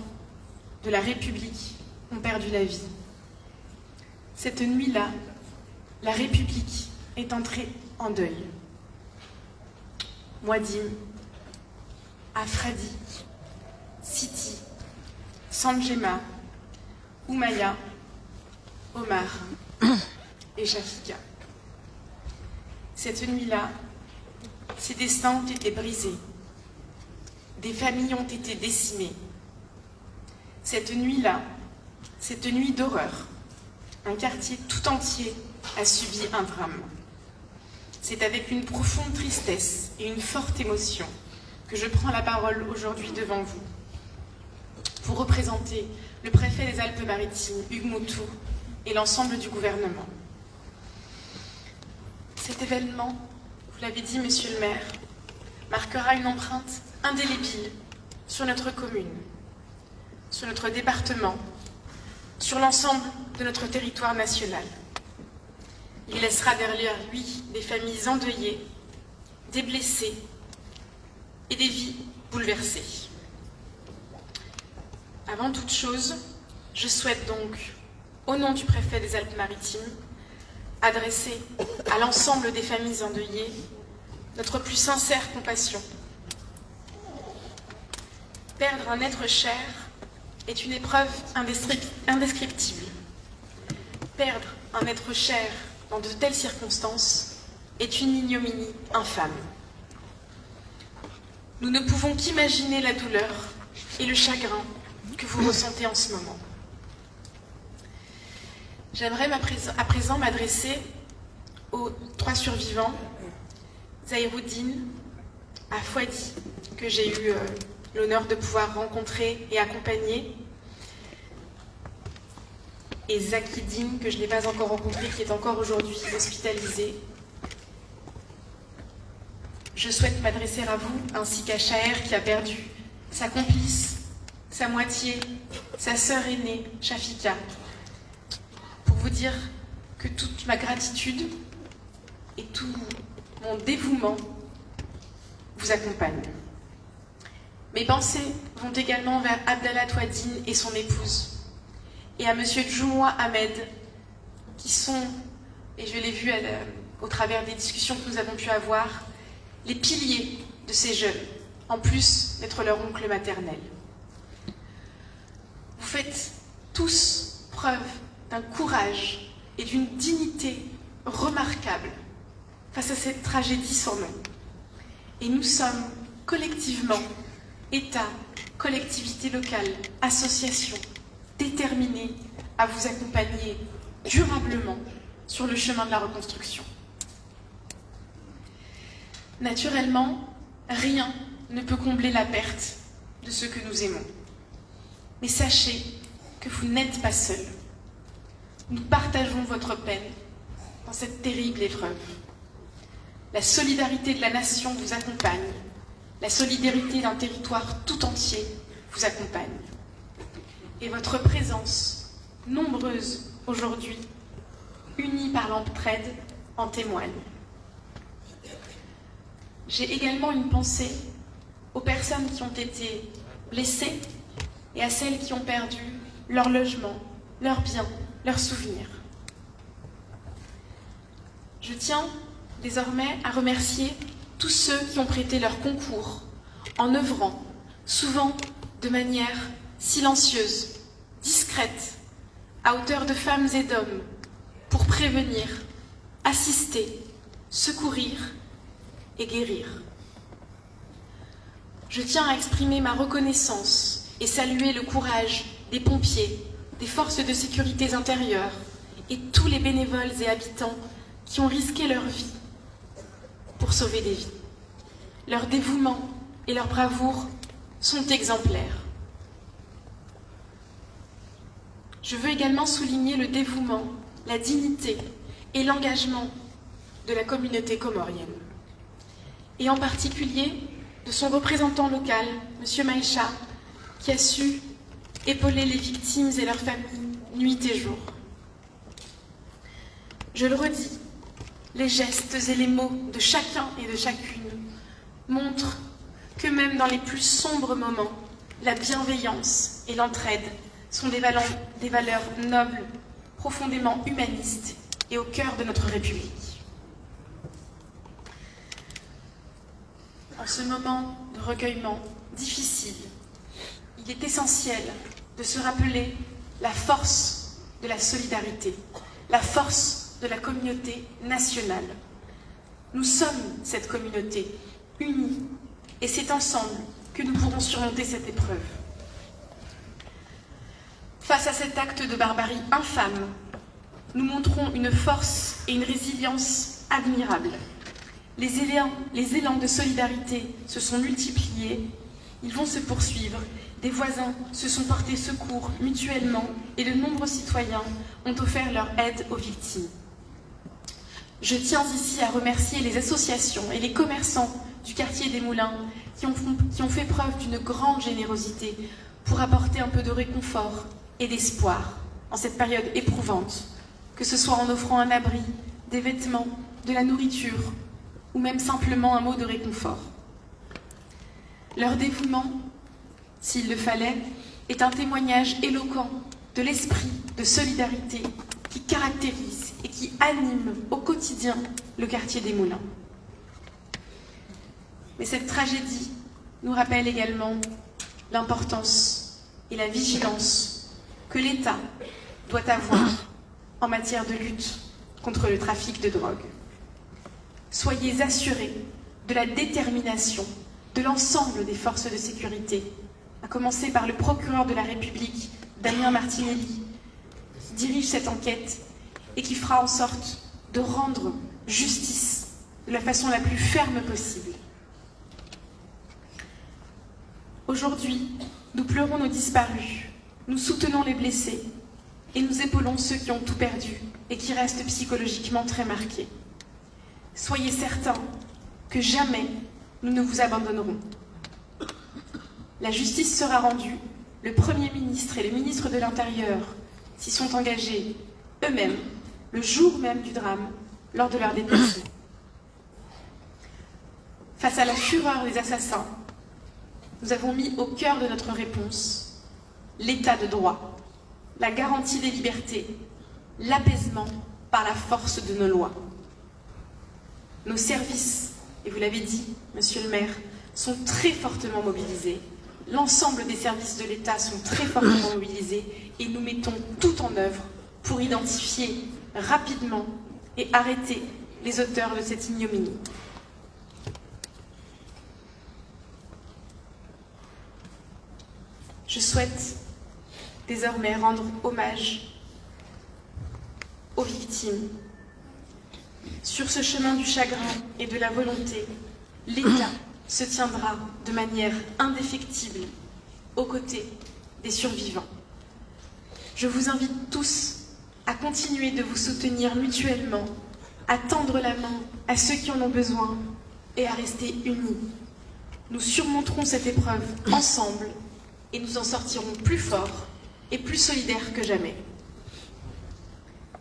de la République ont perdu la vie. Cette nuit-là, la République est entrée en deuil. Mouadim, Afradi, Siti, Sanjema, Oumaya, Omar et Shafika. Cette nuit-là, ces destins ont été brisés. Des familles ont été décimées. Cette nuit-là, cette nuit d'horreur, un quartier tout entier a subi un drame. C'est avec une profonde tristesse et une forte émotion que je prends la parole aujourd'hui devant vous pour représenter le préfet des Alpes-Maritimes, Hugues Moutou, et l'ensemble du gouvernement. Cet événement, vous l'avez dit, monsieur le maire, marquera une empreinte indélébile sur notre commune, sur notre département, sur l'ensemble de notre territoire national. Il laissera derrière lui des familles endeuillées, des blessés et des vies bouleversées. Avant toute chose, je souhaite donc, au nom du préfet des Alpes-Maritimes, adresser à l'ensemble des familles endeuillées notre plus sincère compassion. Perdre un être cher est une épreuve indescriptible. perdre un être cher dans de telles circonstances est une ignominie infâme. Nous ne pouvons qu'imaginer la douleur et le chagrin que vous ressentez en ce moment. J'aimerais à présent m'adresser aux 3 survivants, Zahiroudine, Afouadi, que j'ai eu l'honneur de pouvoir rencontrer et accompagner, et Zakidine, que je n'ai pas encore rencontré, qui est encore aujourd'hui hospitalisé. Je souhaite m'adresser à vous, ainsi qu'à Chaher, qui a perdu sa complice, sa moitié, sa sœur aînée, Shafika, pour vous dire que toute ma gratitude et tout mon dévouement vous accompagnent. Mes pensées vont également vers Abdallah Touadine et son épouse, et à Monsieur Djoumoua Ahmed, qui sont, et je l'ai vu au travers des discussions que nous avons pu avoir, les piliers de ces jeunes, en plus d'être leur oncle maternel. Vous faites tous preuve d'un courage et d'une dignité remarquable face à cette tragédie sans nom. Et nous sommes collectivement, État, collectivités locales, associations, déterminés à vous accompagner durablement sur le chemin de la reconstruction. Naturellement, rien ne peut combler la perte de ceux que nous aimons. Mais sachez que vous n'êtes pas seuls. Nous partageons votre peine dans cette terrible épreuve. La solidarité de la nation vous accompagne. La solidarité d'un territoire tout entier vous accompagne. Et votre présence, nombreuse aujourd'hui, unie par l'entraide, en témoigne. J'ai également une pensée aux personnes qui ont été blessées et à celles qui ont perdu leur logement, leurs biens, leurs souvenirs. Je tiens désormais à remercier tous ceux qui ont prêté leur concours en œuvrant, souvent de manière silencieuse, discrète, à hauteur de femmes et d'hommes, pour prévenir, assister, secourir et guérir. Je tiens à exprimer ma reconnaissance et saluer le courage des pompiers, des forces de sécurité intérieure et tous les bénévoles et habitants qui ont risqué leur vie pour sauver des vies. Leur dévouement et leur bravoure sont exemplaires. Je veux également souligner le dévouement, la dignité et l'engagement de la communauté comorienne, et en particulier de son représentant local, M. Maïcha, qui a su épauler les victimes et leurs familles nuit et jour. Je le redis, les gestes et les mots de chacun et de chacune montrent que même dans les plus sombres moments, la bienveillance et l'entraide sont des valeurs nobles, profondément humanistes et au cœur de notre République. En ce moment de recueillement difficile, il est essentiel de se rappeler la force de la solidarité, la force de la communauté nationale. Nous sommes cette communauté unie et c'est ensemble que nous pourrons surmonter cette épreuve. Face à cet acte de barbarie infâme, nous montrons une force et une résilience admirables. Les élans de solidarité se sont multipliés, ils vont se poursuivre. Des voisins se sont portés secours mutuellement et de nombreux citoyens ont offert leur aide aux victimes. Je tiens ici à remercier les associations et les commerçants du quartier des Moulins qui ont fait preuve d'une grande générosité pour apporter un peu de réconfort et d'espoir en cette période éprouvante, que ce soit en offrant un abri, des vêtements, de la nourriture ou même simplement un mot de réconfort. Leur dévouement, s'il le fallait, est un témoignage éloquent de l'esprit de solidarité qui caractérise et qui anime au quotidien le quartier des Moulins. Mais cette tragédie nous rappelle également l'importance et la vigilance que l'État doit avoir en matière de lutte contre le trafic de drogue. Soyez assurés de la détermination de l'ensemble des forces de sécurité, à commencer par le procureur de la République, Damien Martinelli, qui dirige cette enquête et qui fera en sorte de rendre justice de la façon la plus ferme possible. Aujourd'hui, nous pleurons nos disparus, nous soutenons les blessés et nous épaulons ceux qui ont tout perdu et qui restent psychologiquement très marqués. Soyez certains que jamais nous ne vous abandonnerons. La justice sera rendue, le Premier ministre et le ministre de l'Intérieur s'y sont engagés eux-mêmes le jour même du drame lors de leur déplacement. Face à la fureur des assassins, nous avons mis au cœur de notre réponse l'état de droit, la garantie des libertés, l'apaisement par la force de nos lois. Nos services, et vous l'avez dit, monsieur le maire, sont très fortement mobilisés. L'ensemble des services de l'État sont très fortement mobilisés et nous mettons tout en œuvre pour identifier rapidement et arrêter les auteurs de cette ignominie. Je souhaite désormais rendre hommage aux victimes. Sur ce chemin du chagrin et de la volonté, l'État se tiendra de manière indéfectible aux côtés des survivants. Je vous invite tous à continuer de vous soutenir mutuellement, à tendre la main à ceux qui en ont besoin et à rester unis. Nous surmonterons cette épreuve ensemble et nous en sortirons plus forts et plus solidaires que jamais.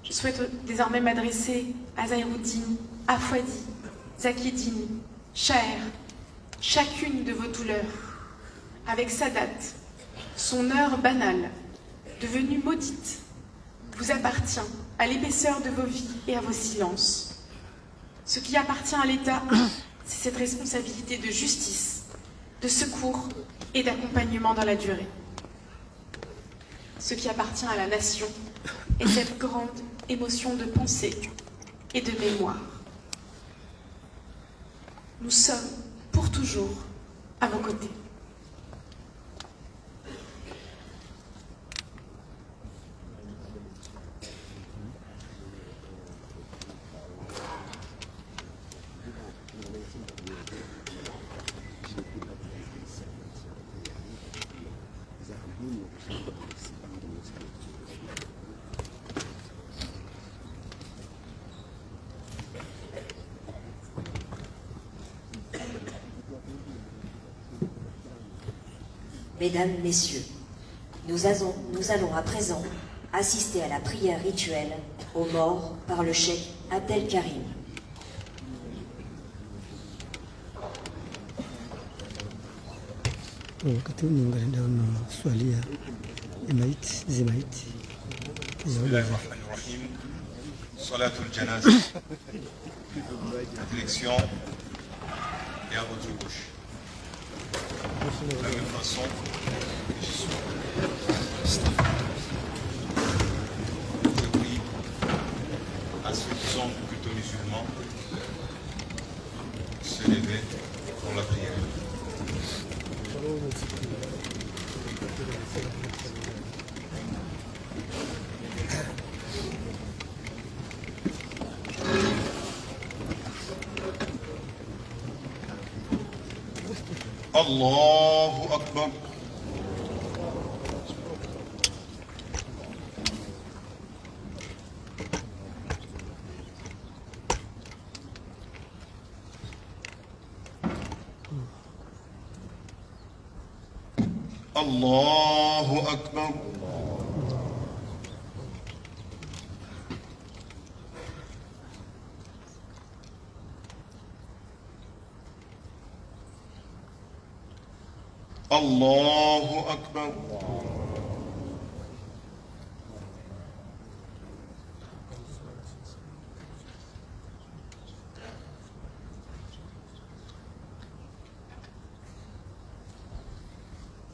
Je souhaite désormais m'adresser à Zahirudine, Afouadi, Zakieddine, Chaher, chacune de vos douleurs, avec Sadat, son heure banale, devenue maudite, vous appartient à l'épaisseur de vos vies et à vos silences. Ce qui appartient à l'État, c'est cette responsabilité de justice, de secours et d'accompagnement dans la durée. Ce qui appartient à la nation est cette grande émotion de pensée et de mémoire. Nous sommes pour toujours à vos côtés. Mesdames, Messieurs, nous allons à présent assister à la prière rituelle aux morts par le cheikh Abdelkarim. Bismillahirrahmanirrahim. Salatul Janaza. Réflexion et à votre gauche. De la même façon, je prie à ceux qui sont plutôt musulmans de se lever pour la prière. Allahu Akbar. Allahu Akbar. Allahu Akbar.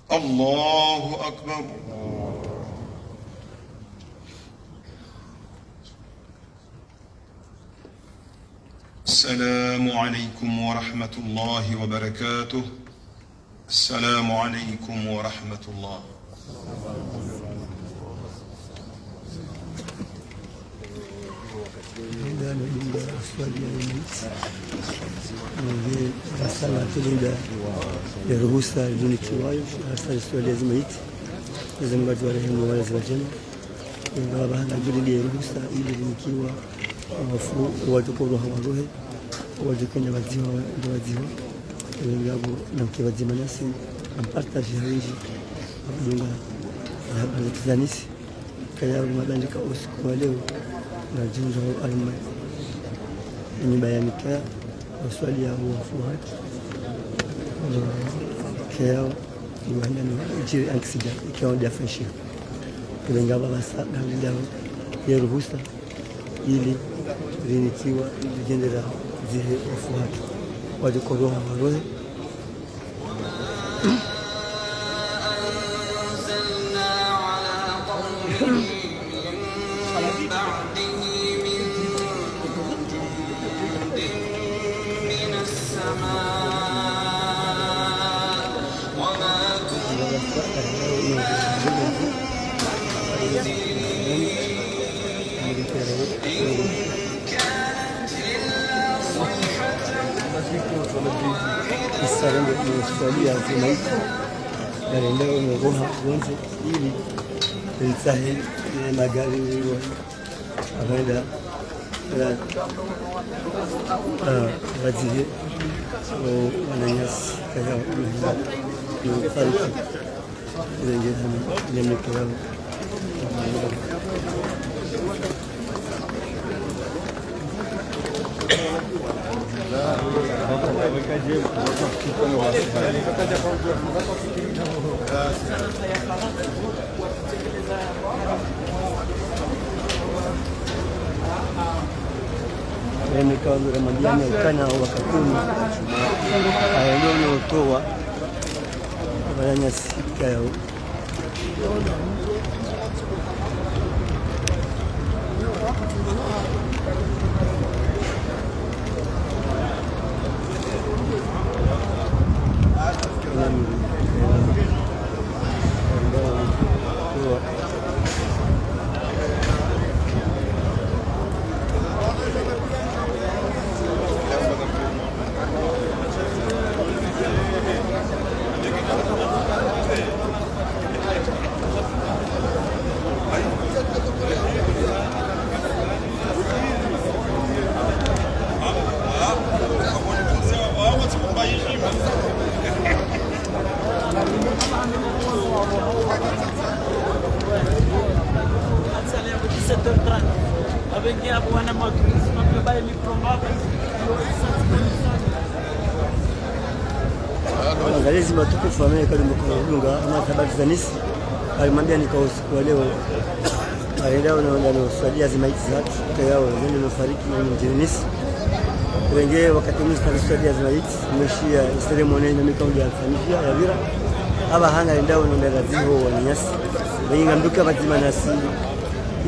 Allahu Akbar. السلام عليكم ورحمة الله وبركاته. السلام عليكم ورحمة الله. Rasala tulinda ya ruhusa iliyonikiwayo rasala swali lazima iti lazima watu warehemu wale wajema ingawa bahana juli ya ruhusa ili nikiwa wafu watu kwa roho wa roho watu kwenye waziwa ndio waziwa ingawa na mkiwazima nasi ampata jihadi dunga habari zanisi kaya mabandika usiku wa leo na junjo alma ni bayanika swali ya wafuati keo niwanda ni jiri aksida keo dafeshi kulingana basa ndio ya ruhusa ili linikiwa lijendera zihe wafuati wadi koroha warohe Isarende ni ya zimaiti na leo ngoha wonze ili isahe magari hiyo abaida wajiye wananyasi kaya ni fariki ndio nimekao Nikawa Ramadhani ukana wakatuni aliotoa wananyasika yao lazima tukufahamie kama mkunga na habari za nisi alimwambia nikao usiku wa leo aendao na uswalia zimaiti zake kaya wengine wafariki na mjinisi wengine wakati mwingine uswalia zimaiti mshia ceremony na mikao ya familia ya vira aba hana endao na raziho wanyasi wenga mduka bazima nasi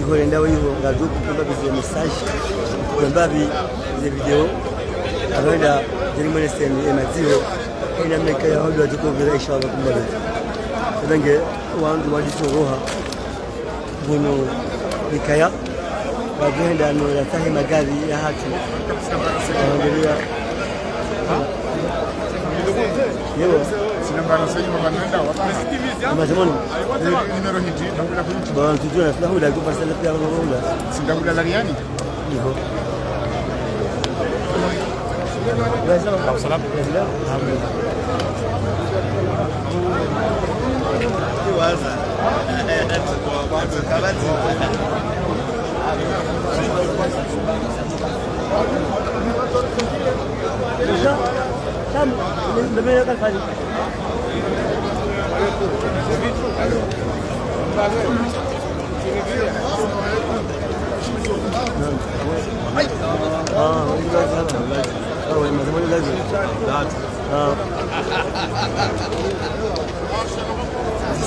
iko endao hiyo ngaduku kwa bizi message kwa babi ile video abaenda ceremony sema mazio ina meka ya hodo atukubira inshallah kumbele ndange wandu wajitoha buno nikaya wagenda no yatahe magari ya hatu angalia yewa sinambara sasa mabanda wapa mazamoni nimero hiti nakula kuichi bwana tujua na hula kwa pasala pia hula sindakula lariani hivyo Salam.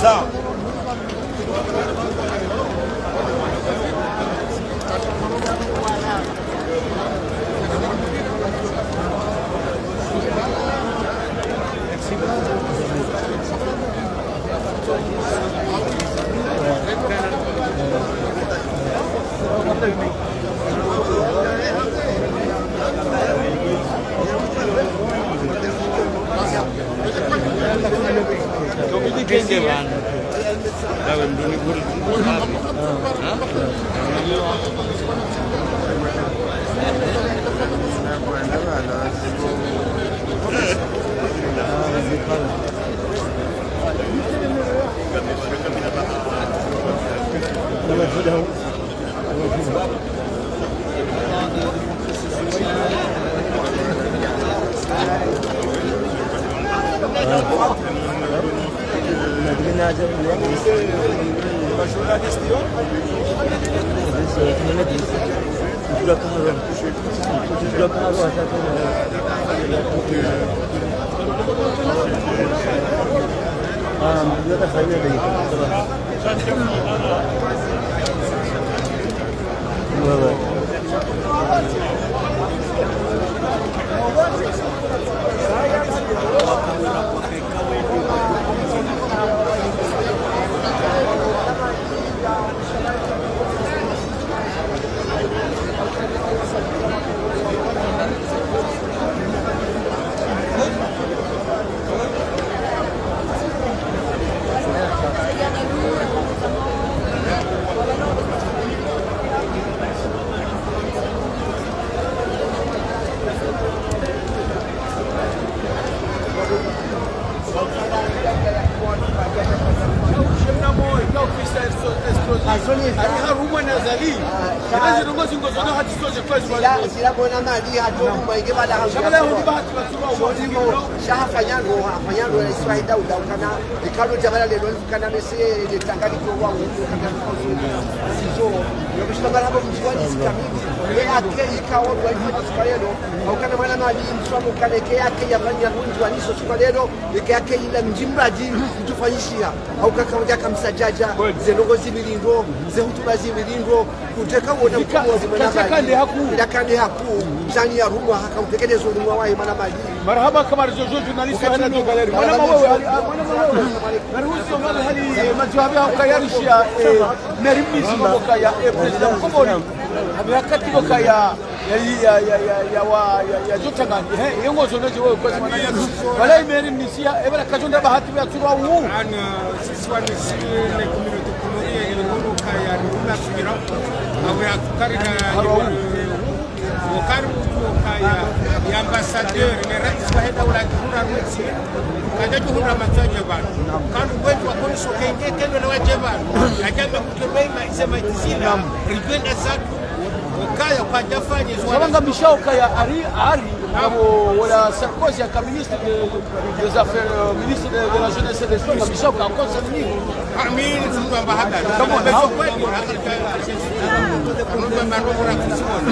Sawa. مرحبا كما رجوجو جورناليست هنا دو غاليري وانا ما نروسو مال هلي مجوابها وكيارشيا نرمي سمو كيا بريزيدنت كوموري ابي حكتي كيا ya jotangani yengo zono jiwe kwa sababu wala imeri misia ebara kajonda bahati ya turwa wu ana sisi wani ne community kumoria ile ngono kaya runa subira awe akarika وكانوا كايا يا امباسادور رئيس واحد اولاد هنا روسي كاجو هنا متاجبان كانوا wetu wakoni sokenge kendo na wajeban ajamba kutembea isema tisina ribenda zatu kaya kwa jafanye swanga bishao kaya ari abo wala Sarkozy ka ministre des affaires ministre de la jeunesse et des sports bishao ka encore sani amin tumba hada kama beso kwetu ndio mambo ya kusimama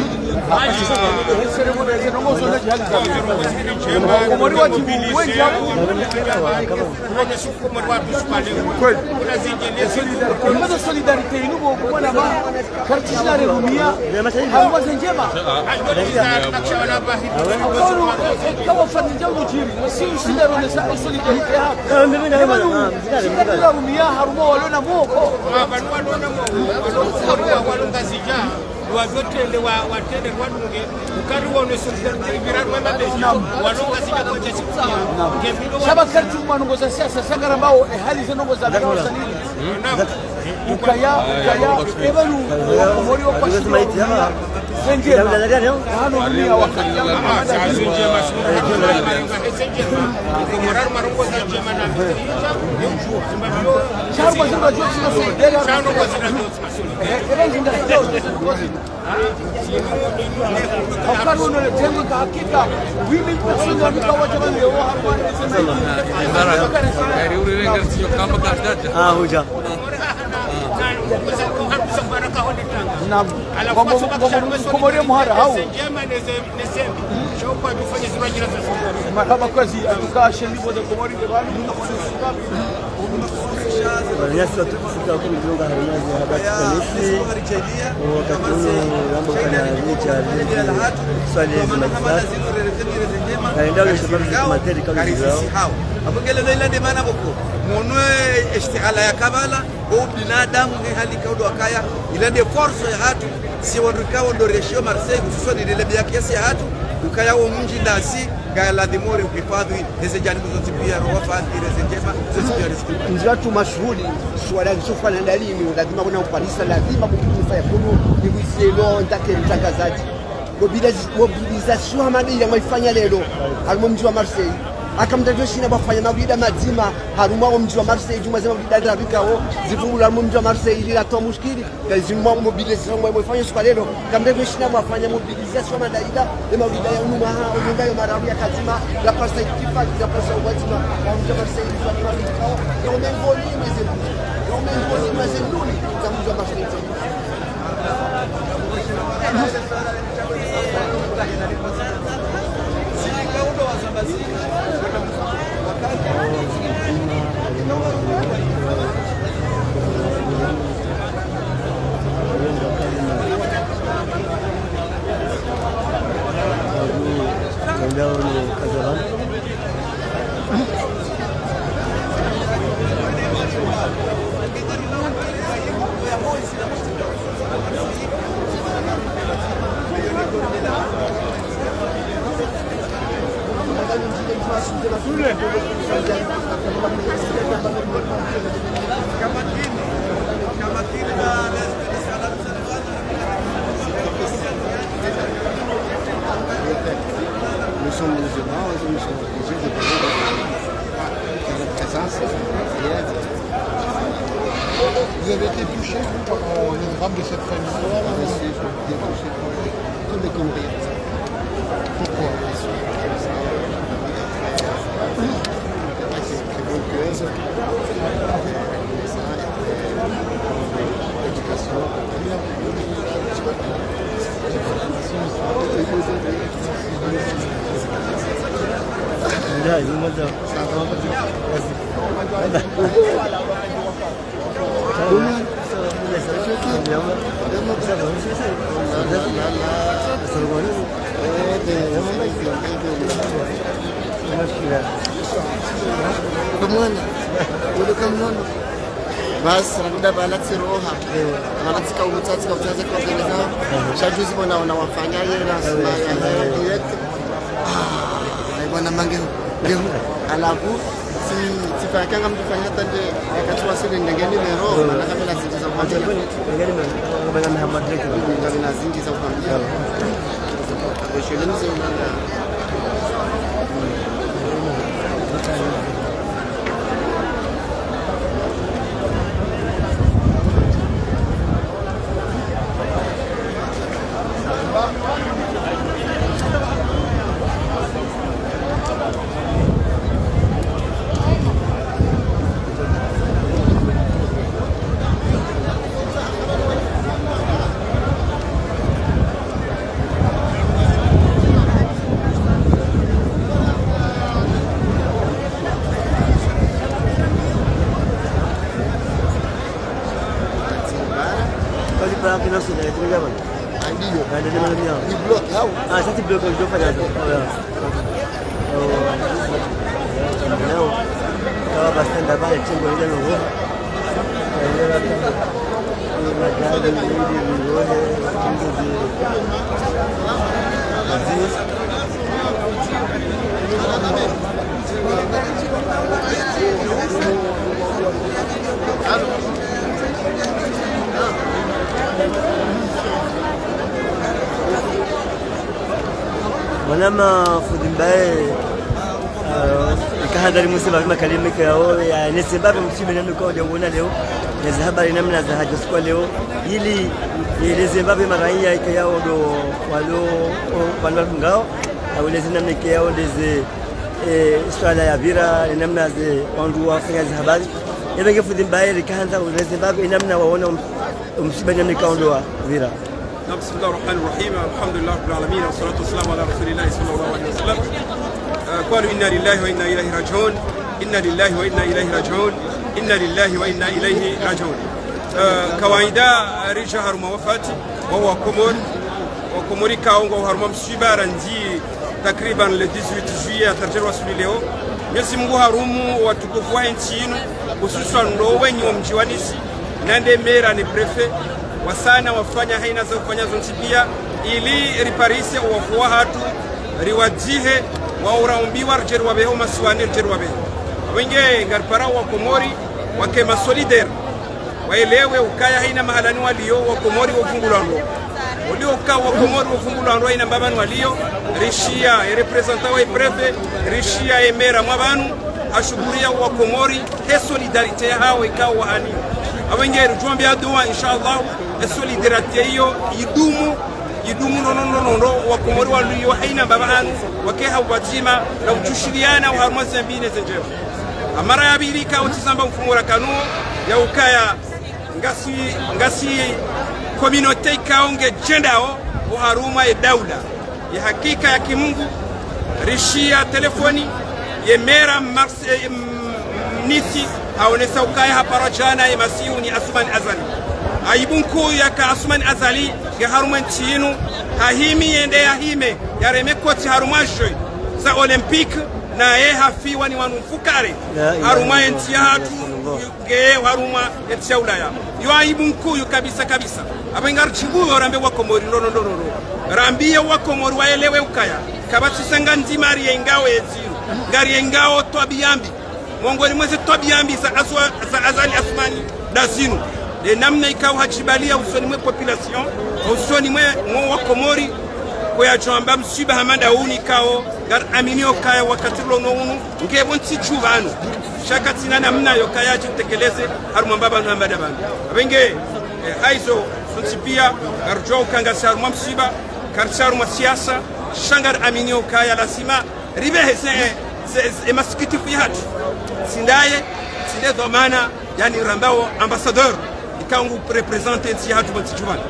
solidarité nous bona ba kartisha rumia hawa zenjema kama fani jambo jiri si usidaro na solidarité hapa rumia haruma walona moko abantu walona moko walonga zija wazotende watende wadunge ukari wone solidarité ibirano mabezi walonga zija kwa chesi shaba kartu mwanongo za siasa sagara bao hali zinongo za sanini ukaya ebalu komori kwa shima senje hano dunia wakati senje senje komorar marongo za jema na charwa zima josi na solidarité charwa kwa zina Hakano na tengo ka hakika women person wa mikawa jamani leo hapa sema uri wenga sio kama kadada hoja na komoria muhara hao kwa tufanye zibajira za sokoni. Marhaba kazi atukashe ndipo za komori de bali. Wanyasi watu kufika huko mjunga harinazi habari kanisi. Wakati huu mambo kana licha swali za majifati. Kaenda ule shababu za materi kama zao. Abongele no ilande mana boko. Monwe istihala ya kabala au binadamu ni hali kaudo akaya ilande force ya hatu si wandukawa ndo reshio Marseille hususan ile bia kiasi ya hatu ukaya wa mji ndasi gaya la dimore ukifadhi hizo janibu zote pia roho fadhi hizo njema zote pia riski nzatu mashuhuri swala zisofa na dalili lazima kuna upanisa lazima kutufa ya kuno ni wizelo ndake mtangazaji mobilisation amadi ya maifanya leo alimo mji wa Marseille akamtajwa shina bafanya mawida mazima haruma mji wa Marseille juma zima bidada bikao zivula mji wa Marseille ila to mushkili lazima mobilisation mwa mfanya siku leo kamtajwa shina bafanya mobilisation madaida ya mawida ya umma unga ya marabu ya kazima la pasa ikifa ya pasa wazima wa mji wa Marseille kwa bikao na umengoni mezenduni za mji wa Marseille Nous sommes musulmans et nous sommes obligés de car la présence est. Vous avez été touché, vous, par le drame de cette famille? J'ai été touché par tous les Comoriens. Pourquoi? C'est très bonne cause. L'éducation. Да, не надо. basi nakuda balati roha balati ka umutati ka utaze kwa gereza shajuzi bona wanafanya yeye na direct bwana mange leo alafu si kanga mfanya tande akachua sile ndengeni lero na kama nazingiza kwa ndengeni kama na Muhammad direct ndio nazingiza kwa ndengeni kwa shule nzima sasa block ndio fanya hapo. Leo kawa bastanda pale chengo ile ndio. ولما فدمباي كهذا الموسم ما كلمك يا نسباب msibe neno kwa unaona leo na habari namna za haja siku leo ili ile Zimbabwe maraia yao ndo walo ngao au ile namna yao deze swala ya vira namna ze wandu wafanya za habari yeye fudimbaye kaanza ile Zimbabwe namna waona msibe namna kwa ndo vira بسم الله الرحمن الرحيم الحمد لله رب العالمين والصلاة والسلام على رسول الله صلى الله عليه وسلم قالوا إنا لله وإنا إليه راجعون إنا لله وإنا إليه راجعون إنا لله وإنا إليه راجعون kawaida rija haruma wafati wa Komori kaongo haruma msiba randi takriban le 18 juillet atarjerwa suli leo Mwenyezi Mungu harumu watukufu wa nchi yenu hususan ndo wenye wa mji wa Nisi nande mera ni prefe wasana wafanya haina za kufanya zonti pia ili riparise wafuwa hatu riwajihe wauraumbiwa rjerwa beho masuani rjerwa beho wenge ngarpara wa Komori wakema solidaire waelewe ukaya haina mahalani walio wa Komori wafungulano walio uka wa Komori wafungulano haina mbabani walio rishia representa wa prefe rishia emera mwabanu ashuguria wa Komori he solidarite hao ikawa wahani awenge rujombe adua inshallah solidarite hiyo idumu nono wa Komori walio haina mbabanu wakeha wajima na uchushiriana wa harmazi mbine zenjewa amara ya birika utizamba mfumura kanu ya ukaya ngasi community kaonge jendao uharuma ya daula ya hakika ya kimungu rishia telefoni ya mera Nisi haonesa ukaya haparajana ya masiu ni Asuman Azali aibunku ya ka Asuman Azali ya haruma nchinu hahimi yende ya hime ya remekoti haruma joi za Olympique na ye hafiwa ni wanufukare haruma enti ya hatu ge haruma enti ya ulaya yo aibu mkuyu kabisa abengar chibuyo rambe wa Komori no rambi wa Komori waelewe ukaya kabati sanga ndimari yengao yeziru ngari yengao twabiyambi mongoni mweze twabiyambi za Azali Asmani dazinu de namna ikao hajibalia usoni mwe population usoni mwe wa Komori kwa jamba msiba hamanda uni kao gar aminio kaya wakati lono unu ngebo ntichuvanu shaka tina namna yo kaya jitekeleze haruma baba no hamada bana abenge haizo suntipia garjo kanga saruma msiba karsaru masiasa shangar aminio kaya lazima ribe se maskiti fihat sindaye sinde domana yani rambao ambassadeur ikangu representer nti hatu bantichuvanu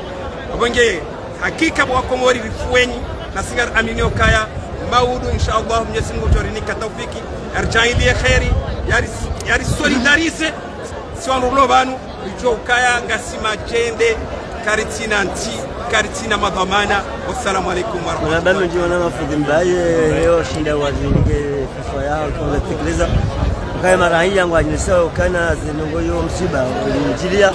abenge hakika wa Komori rifueni na sigar aminio kaya maudu inshallah Mwenyezi Mungu tuarinika taufiki arjaili khairi yari solidarise siwanulo banu rijo kaya ngasima jende karitina madhamana wassalamu alaikum wa rahmatullahi wa barakatuh jiona mafudhi mbaye leo shinda wazinge fifa yao kwa tekeleza kaya mara hii yangu ajinisa kana zinongo yo msiba ulijilia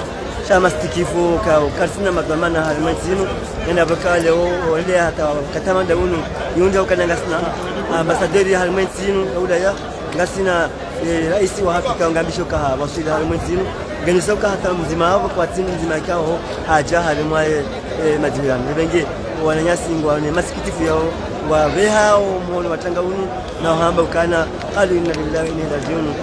shama stikifu ka karsina madhamana halimazinu nenda bakale wale hata katamanda unu yunja ukananga sina ambassadeur halimazinu ulaya ngasina rais wa Afrika ngambisho ka wasili halimazinu ganisa ka hata mzima hapo kwa timu mzima kao haja halimwaye majirani benge wananyasi ngwane masikitifu yao wa beha mwono watanga unu na hamba ukana alu inna lillahi wa inna ilaihi rajiun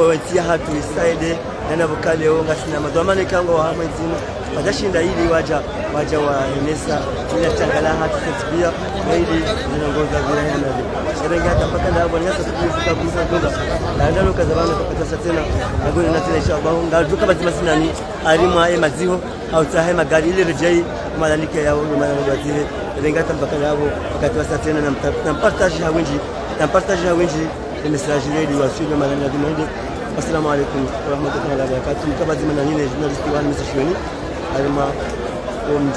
watia hatu isaide nana vokale onga sina madhamana kango wa hamazina watashinda ili waja wa Inesa ile changala hatu pia ili zinongoza vile na sherenga hata mpaka na hapo nyasa tukifika kuza ngoza na ndano kazabana kupata tena agoni na tena inshallah ngajuka bazima sinani alimwa maziho au tahe magari ile rejai malalike yao malalike zile renga hata mpaka hapo wakati wa tena na partage hawinji message ile wasio malalike dimende. Assalamu alaikum wa rahmatullahi wa barakatuh. Mkabadhi mananine journalist wa Mr. Shweni alima